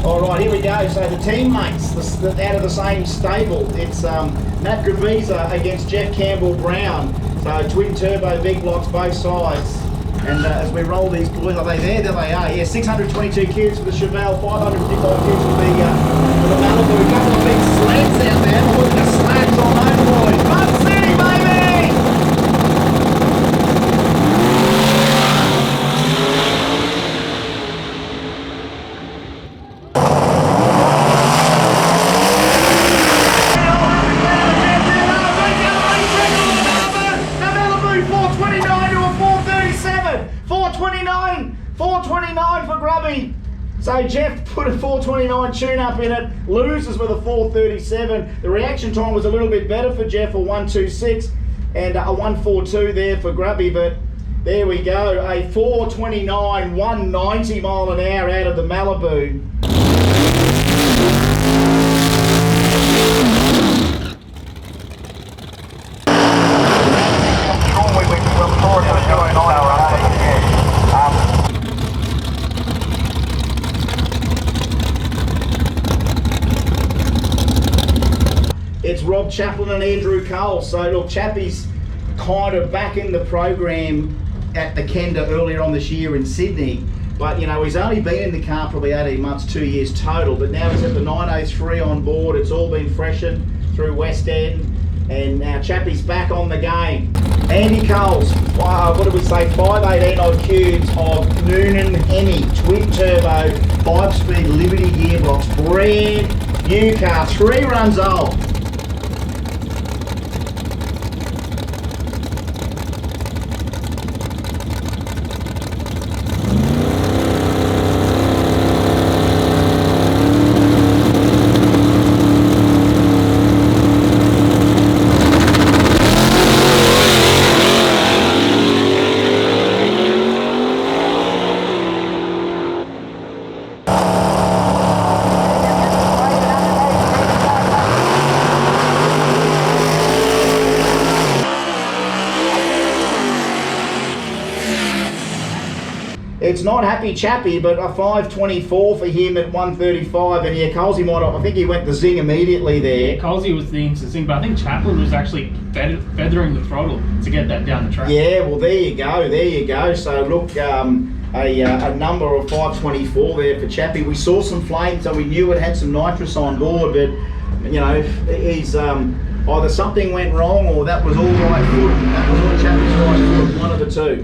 [SPEAKER 2] Alright, here we go. So the teammates out of the same stable. It's Matt Gravisa against Jeff Campbell Brown. So twin turbo big blocks both sides. And as we roll these boys, are they there? There they are. Yeah, 622 kids for the Chevelle, 555 kids for the Malibu. A couple of big sleds out there. Look at the sleds on those boys. Mud City, baby! So Jeff put a 429 tune-up in it, loses with a 437. The reaction time was a little bit better for Jeff, a 126, and a 142 there for Grubby, but there we go, a 429, 190 mile an hour out of the Malibu. It's Rob Chaplin and Andrew Cole. So look, Chappie's kind of back in the program at the Kenda earlier on this year in Sydney. But you know, he's only been in the car probably 18 months, 2 years total. But now he's at the 903 on board. It's all been freshened through West End. And now Chappie's back on the game. Andy Coles, what did we say, 518 odd cubes of Noonan Hemi, twin turbo, 5-speed Liberty gearbox, brand new car, 3 runs old. It's not Happy Chappie, but a 524 for him at 135. And yeah, Colesy might have, I think he went the zing immediately there.
[SPEAKER 14] Yeah, Colesy was the zing, but I think Chaplin was actually feathering the throttle to get that down the track.
[SPEAKER 2] Yeah, well there you go. So look, a number of 524 there for Chappie. We saw some flame, so we knew it had some nitrous on board, but you know, he's either something went wrong or that was all right foot. That was all Chappie's right foot, one of the two.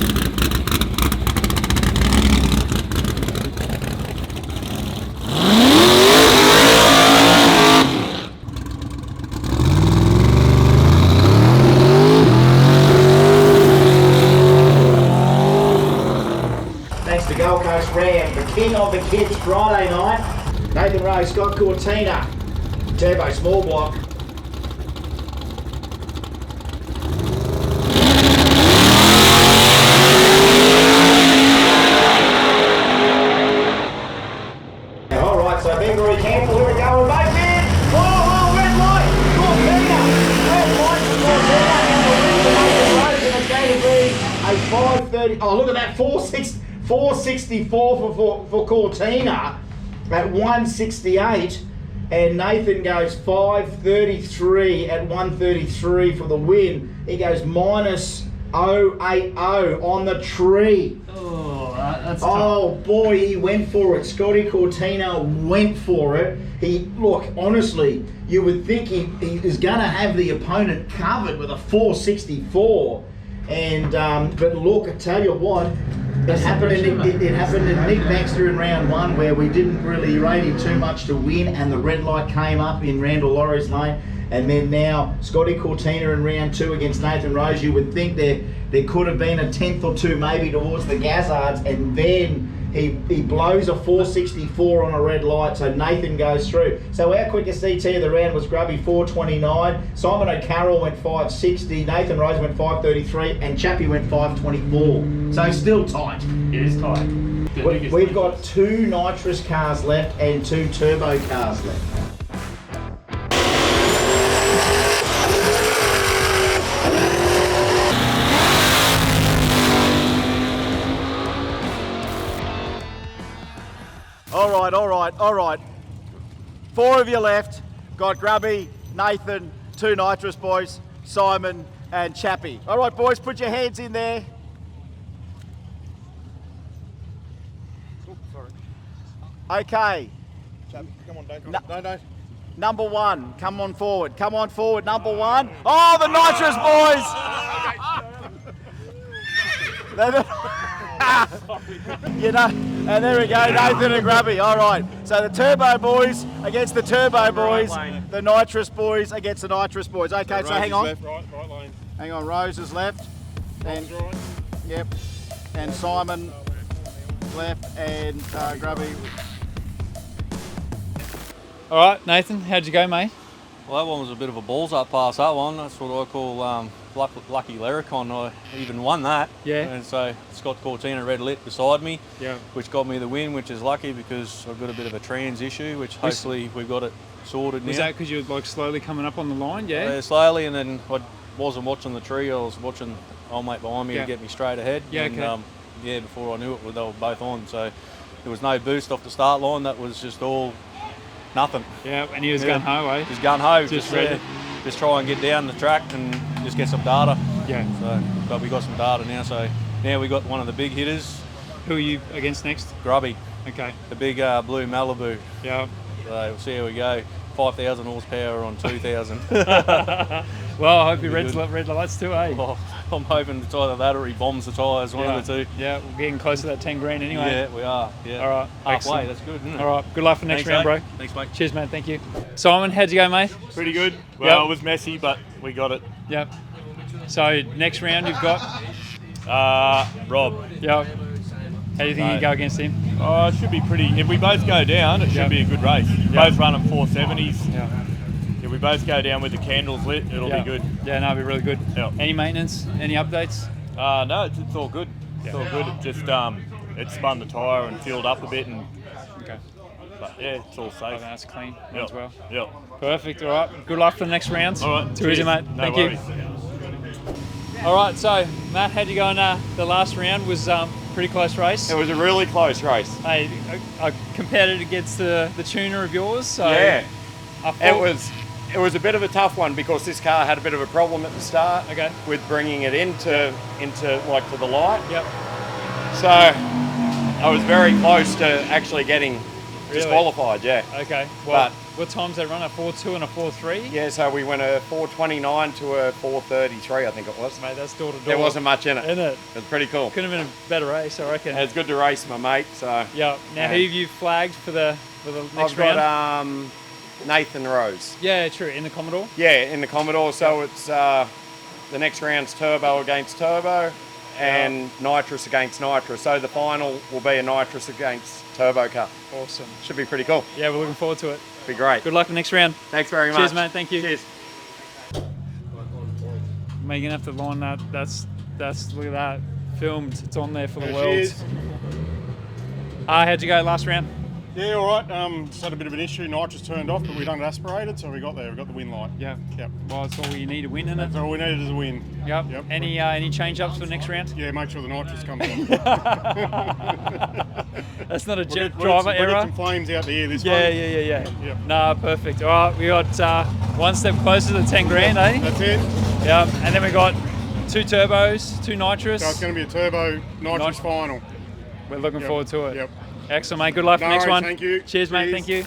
[SPEAKER 2] Gold Coast Ram, the king of the kids Friday night. Nathan Rowe, Scott Cortina, turbo small block. Alright, so be very careful, here we go, we're both in. Oh, red light, Cortina, red light for Cortina, and the win for Nathan Rose, and it's going to be a 530, oh look at that, 464 for Cortina at 168, and Nathan goes 533 at 133 for the win. He goes minus 080 on the tree.
[SPEAKER 14] Oh, that's
[SPEAKER 2] oh
[SPEAKER 14] tough.
[SPEAKER 2] Boy, he went for it. Scotty Cortina went for it. Look, honestly, you would think he is going to have the opponent covered with a 464. And but look, I tell you what, it happened in Nick Baxter in round 1 where we didn't really rate him too much to win, and the red light came up in Randall Laurie's lane. And then now Scotty Cortina in round 2 against Nathan Rose. You would think there could have been a tenth or two maybe towards the Gazzards, and then he blows a 464 on a red light, so Nathan goes through. So our quickest ET of the round was Grubby 429. Simon O'Carroll went 560. Nathan Rose went 533, and Chappie went 524. So still tight.
[SPEAKER 14] It is tight.
[SPEAKER 2] We've got 2 nitrous cars left and 2 turbo cars left. All right. 4 of you left. Got Grubby, Nathan, 2 nitrous boys, Simon and Chappie. All right, boys, put your hands in there. Okay.
[SPEAKER 3] Chappie, come on, don't.
[SPEAKER 2] Number 1, come on forward. Number 1. Oh, the nitrous boys! You know, and there we go, Nathan and Grubby. All right, so the turbo boys against the turbo boys, the nitrous boys against the nitrous boys. Okay, so hang on.
[SPEAKER 3] Left, right lane.
[SPEAKER 2] Hang on, Rose is left. And,
[SPEAKER 3] right.
[SPEAKER 2] Yep, and Simon left and Grubby.
[SPEAKER 9] All right, Nathan, how'd you go, mate?
[SPEAKER 7] Well, that one was a bit of a balls up pass, that one. That's what I call lucky Laricon. I even won that.
[SPEAKER 9] Yeah.
[SPEAKER 7] And so Scott Cortina red lit beside me,
[SPEAKER 9] Yeah.
[SPEAKER 7] which got me the win, which is lucky because I've got a bit of a trans issue, which hopefully we've got it sorted
[SPEAKER 9] Was
[SPEAKER 7] now.
[SPEAKER 9] that because you were like slowly coming up on the line? Yeah.
[SPEAKER 7] Slowly, and then I wasn't watching the tree. I was watching old mate behind me
[SPEAKER 9] Yeah.
[SPEAKER 7] to get me straight ahead.
[SPEAKER 9] Yeah,
[SPEAKER 7] and,
[SPEAKER 9] okay.
[SPEAKER 7] before I knew it, they were both on. So there was no boost off the start line. That was just all nothing.
[SPEAKER 9] Yeah, and he was gun ho, eh?
[SPEAKER 7] Just gun ho.
[SPEAKER 9] Just
[SPEAKER 7] Just try and get down the track and just get some data.
[SPEAKER 9] Yeah.
[SPEAKER 7] So, but we got some data now. So now we got one of the big hitters.
[SPEAKER 9] Who are you against next?
[SPEAKER 7] Grubby.
[SPEAKER 9] Okay.
[SPEAKER 7] The big blue Malibu.
[SPEAKER 9] Yeah.
[SPEAKER 7] So we'll see how we go. 5,000 horsepower on 2,000.
[SPEAKER 9] Well, I hope he red lights too, eh?
[SPEAKER 7] Well, I'm hoping it's either that or he bombs the tyres, one of the two.
[SPEAKER 9] Yeah, we're getting close to that 10 grand anyway.
[SPEAKER 7] Yeah, we are. Yeah.
[SPEAKER 9] All right.
[SPEAKER 7] Halfway,
[SPEAKER 9] Excellent.
[SPEAKER 7] that's good, isn't it?
[SPEAKER 9] All right. Good luck for next round,
[SPEAKER 7] mate.
[SPEAKER 9] bro.
[SPEAKER 7] Thanks, mate.
[SPEAKER 9] Cheers, mate. Thank you. Simon, how'd you go, mate?
[SPEAKER 10] Pretty good. Well, it was messy, but we got it.
[SPEAKER 9] Yep. So next round you've got
[SPEAKER 10] Rob.
[SPEAKER 9] Yep. How do you think you go against him?
[SPEAKER 10] It should be pretty. If we both go down, it should be a good race. Both running 470s.
[SPEAKER 9] Yeah.
[SPEAKER 10] If we both go down with the candles lit, it'll be good.
[SPEAKER 9] Yeah, no, it'll be really good.
[SPEAKER 10] Yeah.
[SPEAKER 9] Any maintenance? Any updates?
[SPEAKER 10] No, it's all good. It's all good. It just it spun the tyre and filled up a bit, and
[SPEAKER 9] Okay.
[SPEAKER 10] but yeah, it's all safe.
[SPEAKER 9] That's clean.
[SPEAKER 10] Yep.
[SPEAKER 9] As well.
[SPEAKER 10] Yep.
[SPEAKER 9] Perfect. All right. Good luck for the next rounds.
[SPEAKER 10] All right.
[SPEAKER 9] Too easy,
[SPEAKER 10] cheers.
[SPEAKER 9] mate.
[SPEAKER 10] No
[SPEAKER 9] Thank
[SPEAKER 10] worries.
[SPEAKER 9] you. All right. So Matt, how'd you go in the last round? Was pretty close race.
[SPEAKER 8] It was a really close race.
[SPEAKER 9] Hey, I compared it against the tuner of yours. So
[SPEAKER 8] Yeah.
[SPEAKER 9] I thought,
[SPEAKER 8] It was a bit of a tough one because this car had a bit of a problem at the start with bringing it into like to the light.
[SPEAKER 9] Yep.
[SPEAKER 8] So I was very close to actually getting disqualified. Yeah.
[SPEAKER 9] Okay. Well,
[SPEAKER 8] But
[SPEAKER 9] what times they run? A 4.2 and a 4.3?
[SPEAKER 8] yeah, so we went a 4:29 to a 4:33, I think it was.
[SPEAKER 9] Mate, that's door to door.
[SPEAKER 8] There wasn't much in it.
[SPEAKER 9] In it.
[SPEAKER 8] It was pretty cool.
[SPEAKER 9] Could have been a better race, I reckon.
[SPEAKER 8] It's good to race, my mate. So
[SPEAKER 9] Yeah. Now, who have you flagged for the next
[SPEAKER 8] I've
[SPEAKER 9] round?
[SPEAKER 8] got Nathan Rose.
[SPEAKER 9] Yeah, true. In the Commodore.
[SPEAKER 8] Yeah, in the Commodore. So it's the next round's turbo against turbo, and nitrous against nitrous. So the final will be a nitrous against turbo car.
[SPEAKER 9] Awesome.
[SPEAKER 8] Should be pretty cool.
[SPEAKER 9] Yeah, we're looking forward to it.
[SPEAKER 8] Be great.
[SPEAKER 9] Good luck the next round.
[SPEAKER 8] Thanks very much.
[SPEAKER 9] Cheers, mate. Thank you.
[SPEAKER 8] Cheers.
[SPEAKER 9] Mate, you're gonna have to line that. That's look at that. Filmed. It's on there for the
[SPEAKER 5] There
[SPEAKER 9] world.
[SPEAKER 5] she is.
[SPEAKER 9] How'd you go last round?
[SPEAKER 5] Yeah, all right. Just had a bit of an issue. Nitrous turned off, but we done it aspirated, so we got there. We got the win light.
[SPEAKER 9] Yeah.
[SPEAKER 5] Yep.
[SPEAKER 9] Well, it's all you need to win, isn't it?
[SPEAKER 5] That's all we needed is a win.
[SPEAKER 9] Yep.
[SPEAKER 5] Yep.
[SPEAKER 9] Any change ups for the next round?
[SPEAKER 5] Yeah, make sure the nitrous comes on.
[SPEAKER 9] That's not a jet
[SPEAKER 5] We'll
[SPEAKER 9] driver
[SPEAKER 5] get
[SPEAKER 9] error.
[SPEAKER 5] some flames out the air this
[SPEAKER 9] Yeah,
[SPEAKER 5] one.
[SPEAKER 9] yeah.
[SPEAKER 5] Yep.
[SPEAKER 9] Nah, perfect. All right, we got one step closer to 10 grand, eh?
[SPEAKER 5] That's it.
[SPEAKER 9] Yeah, and then we got 2 turbos, 2 nitrous.
[SPEAKER 5] So it's going to be a turbo nitrous final.
[SPEAKER 9] We're looking
[SPEAKER 5] Yep.
[SPEAKER 9] forward to it.
[SPEAKER 5] Yep.
[SPEAKER 9] Excellent, mate. Good luck for
[SPEAKER 5] No
[SPEAKER 9] the next
[SPEAKER 5] worries,
[SPEAKER 9] one.
[SPEAKER 5] thank you.
[SPEAKER 9] Cheers, mate. Thank you.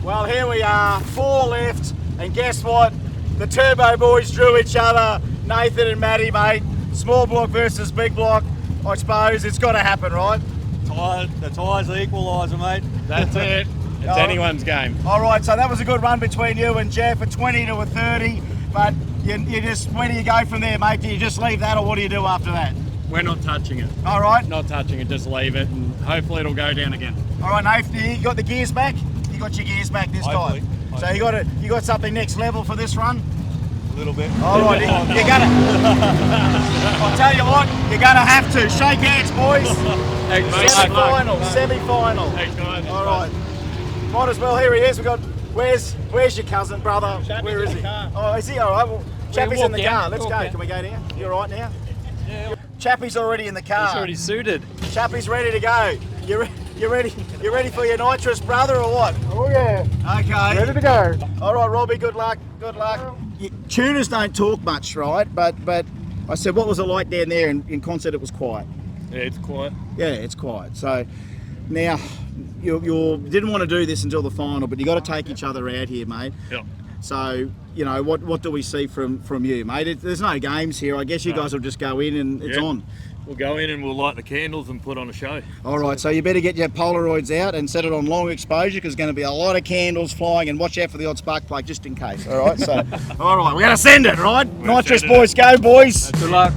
[SPEAKER 2] Well, here we are, 4 left, and guess what? The turbo boys drew each other, Nathan and Matty, mate. Small block versus big block. I suppose it's got to happen, right?
[SPEAKER 7] The tyre's the equaliser, mate.
[SPEAKER 10] That's it. It's anyone's game.
[SPEAKER 2] All right, so that was a good run between you and Jeff, a 20 to a 30. But you just, where do you go from there, mate? Do you just leave that, or what do you do after that?
[SPEAKER 10] We're not touching it.
[SPEAKER 2] All right.
[SPEAKER 10] Not touching it, just leave it, and hopefully it'll go down again.
[SPEAKER 2] All right, Nath, you got the gears back? You got your gears back this
[SPEAKER 10] Hopefully.
[SPEAKER 2] time. So you got something next level for this run?
[SPEAKER 7] A little bit.
[SPEAKER 2] All right, you're gonna. I'll tell you what, you're gonna have to shake hands, boys. Semi-final, semi-final.
[SPEAKER 10] Thanks, guys.
[SPEAKER 2] All right. Might as well. Here he is. We got. Where's your cousin, brother? Where is he? Oh, is he? All right. Well, Chappie's in the car. Let's go. Can we go now? You all right now? Yeah. Chappie's already in the car.
[SPEAKER 1] He's already suited.
[SPEAKER 2] Chappie's ready to go. You ready? You ready for your nitrous, brother, or what?
[SPEAKER 15] Oh yeah.
[SPEAKER 2] Okay.
[SPEAKER 15] Ready to go.
[SPEAKER 2] All right, Robbie. Good luck. Good luck. Tuners don't talk much, right? But I said, what was it like down there in concert? It was quiet.
[SPEAKER 10] Yeah, it's quiet.
[SPEAKER 2] Yeah, it's quiet. So now you didn't want to do this until the final, but you got to take each other out here, mate.
[SPEAKER 10] Yeah.
[SPEAKER 2] So you know what do we see from you, mate? There's no games here. I guess you guys will just go in and it's on.
[SPEAKER 10] We'll go in and we'll light the candles and put on a show.
[SPEAKER 2] All right, so you better get your Polaroids out and set it on long exposure because there's going to be a lot of candles flying, and watch out for the odd spark plug just in case. All right, so all right, we're going to send it, right? Nitrous boys, go boys.
[SPEAKER 1] Good luck.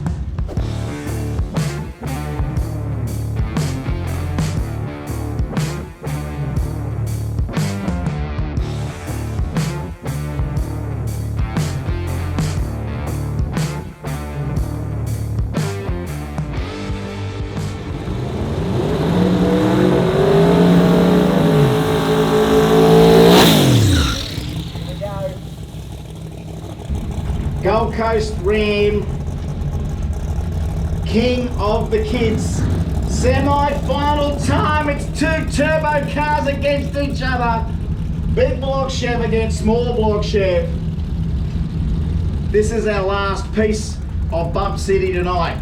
[SPEAKER 2] Gold Coast Ram, King of the Kids. Semi-final time. It's two turbo cars against each other. Big block Chev against small block Chev. This is our last piece of Bump City tonight.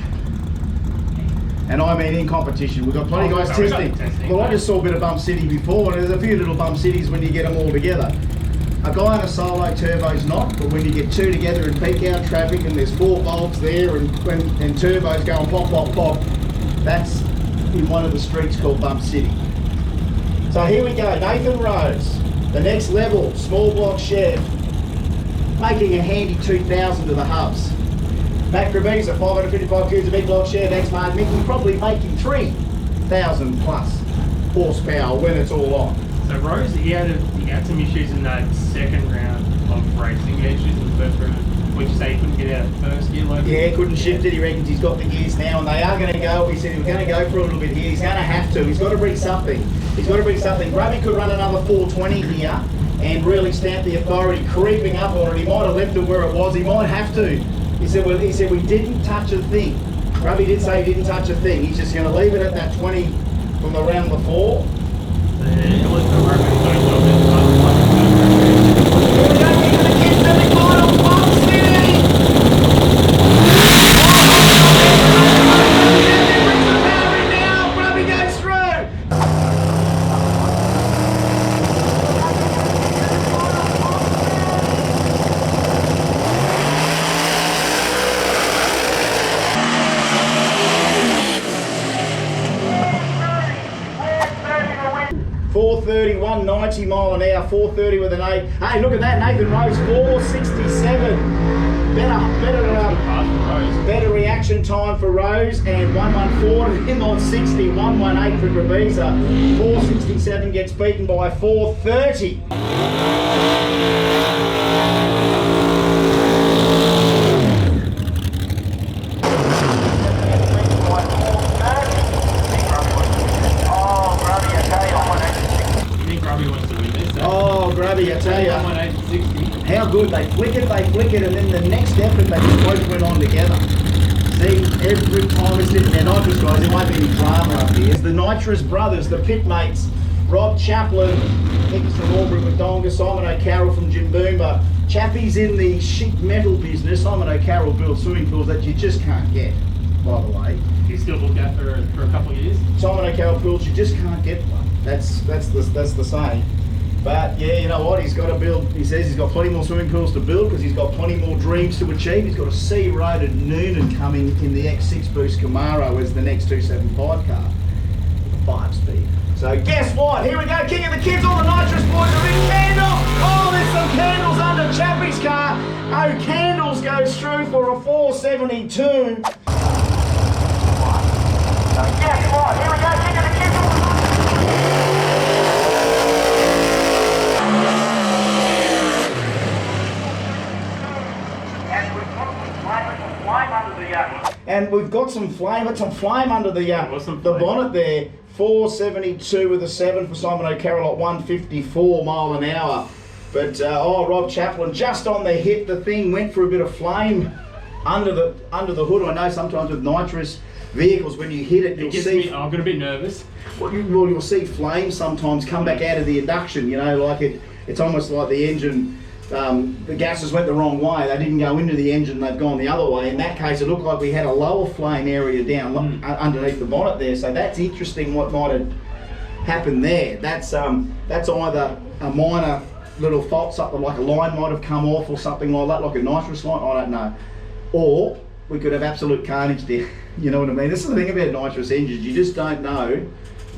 [SPEAKER 2] And I mean in competition. We've got plenty of guys testing. Well, I just saw a bit of Bump City before, and there's a few little Bump Cities when you get them all together. A guy in a solo turbo's not, but when you get two together in peak hour traffic and there's 4 bulbs there and turbos going pop, pop, pop, that's in one of the streets called Bump City. So here we go, Nathan Rose, the next level, small block Chev, making a handy 2,000 to the hubs. Matt Grabiza, 555 cubes of big block Chev, X-Mark Mickey, probably making 3,000 plus horsepower when it's all on.
[SPEAKER 14] So Rose, he had some issues in that second round of racing. He had issues in the first round. Would you say he couldn't get out of first gear?
[SPEAKER 2] Yeah, couldn't shift it. He reckons he's got the gears now, and they are going to go. He said he was going to go for a little bit here. He's going to have to. He's got to bring something. He's got to bring something. Grubby could run another 420 here and really stamp the authority creeping up on it. He might have left it where it was. He might have to. He said we didn't touch a thing. Grubby did say he didn't touch a thing. He's just going to leave it at that 20 from the round before. .430, 190 mile an hour, 430 with an 8. Hey, look at that, Nathan Rose, 467. Better reaction time for Rose, and 114 to him on 60, 118 for Grabiza. 467 gets beaten by 430. Oh, Grubby, I tell you. How good. They flick it, and then the next effort they both went on together. See, every time it's sitting there, nitrous guys, there won't be any drama up here. It's the nitrous brothers, the pit mates, Rob Chaplin, Nick's from Albury, McDonga, Simon O'Carroll from Jimboomba. Chappie's in the sheet metal business. Simon O'Carroll builds swimming pools that you just can't get, by the way.
[SPEAKER 14] He's still booked out for a couple of years?
[SPEAKER 2] Simon O'Carroll pools, you just can't get one. That's the saying. But yeah, you know what? He's got to build. He says he's got plenty more swimming pools to build because he's got plenty more dreams to achieve. He's got a C-rated Noonan coming in the X6 Boost Camaro as the next 275 car, 5-speed. So guess what? Here we go, King of the Kids. All the nitrous boys are in candle. Oh, there's some candles under Chappie's car. Oh, candles goes through for a 472. So guess what? Here we go, King of the Kids. And we've got some flame under the bonnet there. 472 with a 7 for Simon O'Carroll at 154 mile an hour. But Rob Chaplin just on the hip, the thing went for a bit of flame under the hood. I know sometimes with nitrous vehicles when you hit it, you'll see.
[SPEAKER 14] I'm going to be nervous.
[SPEAKER 2] Well, you'll see flames sometimes come back out of the induction. You know, like it's almost like the engine. The gases went the wrong way. They didn't go into the engine, they've gone the other way. In that case, it looked like we had a lower flame area down underneath the bonnet there. So that's interesting what might have happened there. That's either a minor little fault, something like a line might have come off or something like that, like a nitrous line, I don't know. Or we could have absolute carnage there. You know what I mean? This is the thing about nitrous engines, you just don't know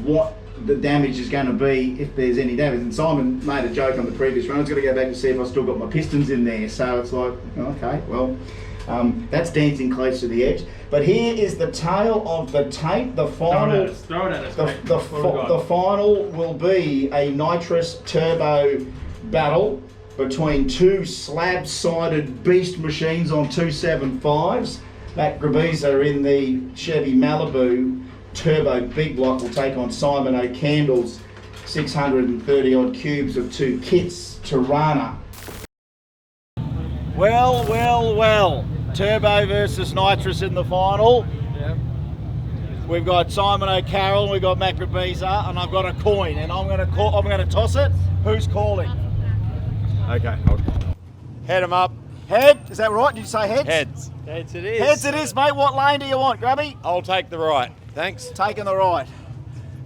[SPEAKER 2] what the damage is going to be if there's any damage. And Simon made a joke on the previous run. I was going to go back and see if I still got my pistons in there. So it's like, okay, well, that's dancing close to the edge. But here is the tail of the tape. The final,
[SPEAKER 14] Throw it at us,
[SPEAKER 2] the final will be a nitrous turbo battle between two slab-sided beast machines on 275s. Matt Grabiza in the Chevy Malibu Turbo Big Block will take on Simon O'Candle's 630 odd cubes of 2 kits Tirana. Well. Turbo versus nitrous in the final. Yep. We've got Simon O'Carroll, we've got Matt Grabiza, and I've got a coin, and I'm going to toss it. Who's calling?
[SPEAKER 3] Okay.
[SPEAKER 8] Head them up.
[SPEAKER 2] Head? Is that right? Did you say heads?
[SPEAKER 8] Heads.
[SPEAKER 1] Heads it is.
[SPEAKER 2] Heads it is, mate. What lane do you want, Grubby?
[SPEAKER 8] I'll take the right. Thanks.
[SPEAKER 2] Taking the right.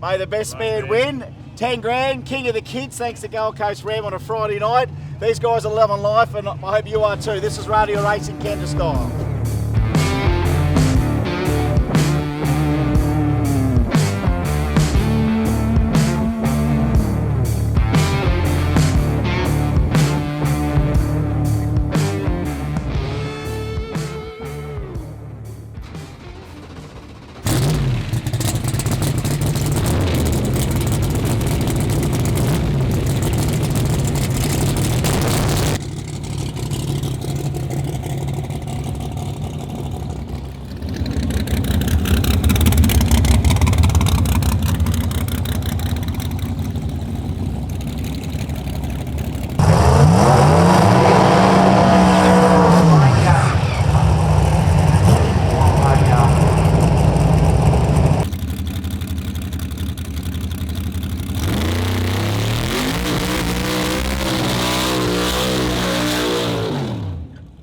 [SPEAKER 2] May the best man win. 10 grand, King of the Kids, thanks to Gold Coast Ram on a Friday night. These guys are loving life, and I hope you are too. This is Radio Racing Kenda style.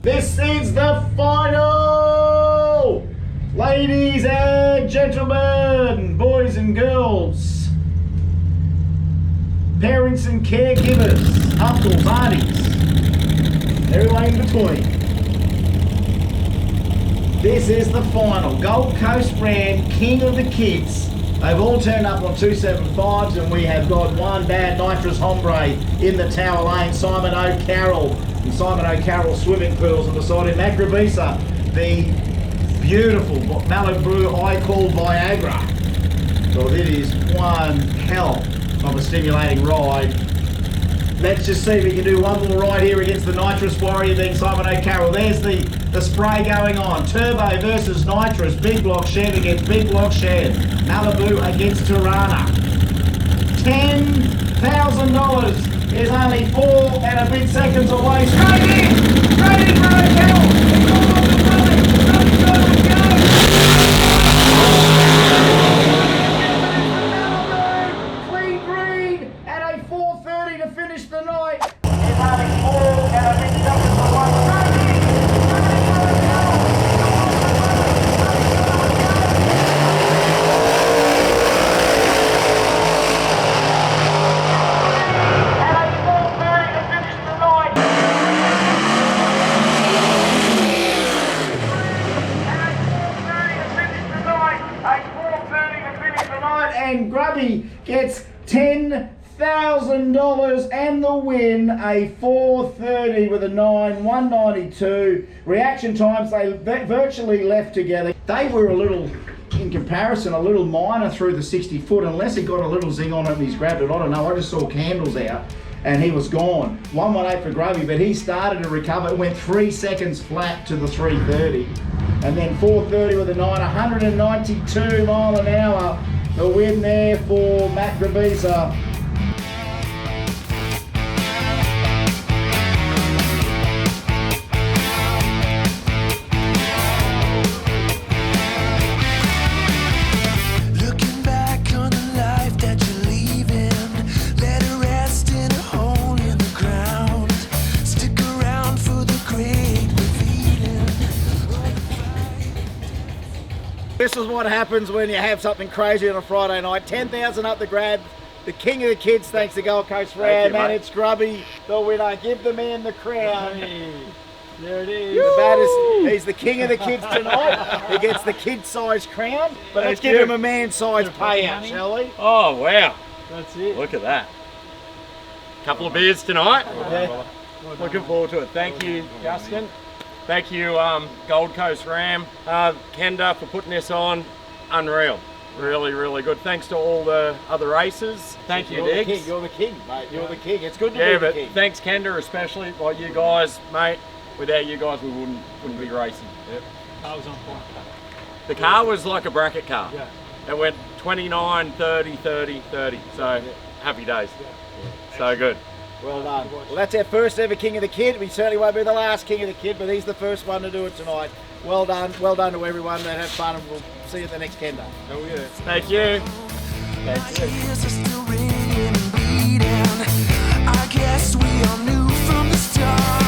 [SPEAKER 2] This is the final! Ladies and gentlemen, boys and girls, parents and caregivers, uncles, aunties, everyone in between. This is the final. Gold Coast brand, King of the Kids. They've all turned up on 275s, and we have got one bad nitrous hombre in the Tower Lane, Simon O'Carroll. And Simon O'Carroll swimming pools on the side of Matt Grabiza, the beautiful Malibu I call Viagra. Well, it is one hell of a stimulating ride. Let's just see if we can do one more ride here against the nitrous warrior being Simon O'Carroll. There's the spray going on. Turbo versus nitrous. Big block shed against big block shed. Malibu against Tirana. $10,000 is only 4 and a bit seconds away. Straight in for O'Carroll. Clean green at a 4:30 to finish the night. It's only 4 and a bit seconds away. At a $1,000 and the win, a 4:30 with a 9, 192. Reaction times, they virtually left together. They were a little, in comparison, a little minor through the 60 foot, unless he got a little zing on it and he's grabbed it. I don't know, I just saw candles out and he was gone. 118 for Grubby, but he started to recover. It went 3 seconds flat to the 3:30. And then 4:30 with a 9, 192 mile an hour. The win there for Matt Grabisa.
[SPEAKER 4] Looking back on the life that you're leaving, let it rest in a hole in the ground. Stick around for the great revealing.
[SPEAKER 2] This is what happens when you have something crazy on a Friday night. 10,000 up the grab. The king of the kids, thanks to Gold Coast Ram, and it's Grubby, the winner. Give the man the crown.
[SPEAKER 1] There it is.
[SPEAKER 2] The baddest, he's the king of the kids tonight. He gets the kid-sized crown, but let's give him a man-sized payout, shall we?
[SPEAKER 8] Oh, wow.
[SPEAKER 1] That's it.
[SPEAKER 8] Look at that. Couple of beers tonight.
[SPEAKER 1] Yeah.
[SPEAKER 8] Looking forward to it. Thank you, Justin. Thank you, Gold Coast Ram. Kenda for putting this on. Unreal. Really, really good. Thanks to all the other races. Thank you, Diggs.
[SPEAKER 2] You're the king, mate. You're the king. It's good to
[SPEAKER 8] Yeah,
[SPEAKER 2] be the
[SPEAKER 8] but
[SPEAKER 2] king.
[SPEAKER 8] thanks, Kenda, especially. Like you guys, mate. Without you guys, we wouldn't be racing.
[SPEAKER 1] Yep. Car was on point.
[SPEAKER 8] The car was like a bracket car.
[SPEAKER 1] Yeah.
[SPEAKER 8] It went 29, 30, 30, 30. So happy days. So good.
[SPEAKER 2] Well done. Well, that's our first ever King of the Kid. We certainly won't be the last King of the Kid, but he's the first one to do it tonight. Well done. Well done to everyone that had fun, and we'll see you at the next Kenda.
[SPEAKER 8] Oh, yeah. Thank you.
[SPEAKER 4] My ears are still ringing and bleeding. I guess we all knew from the start.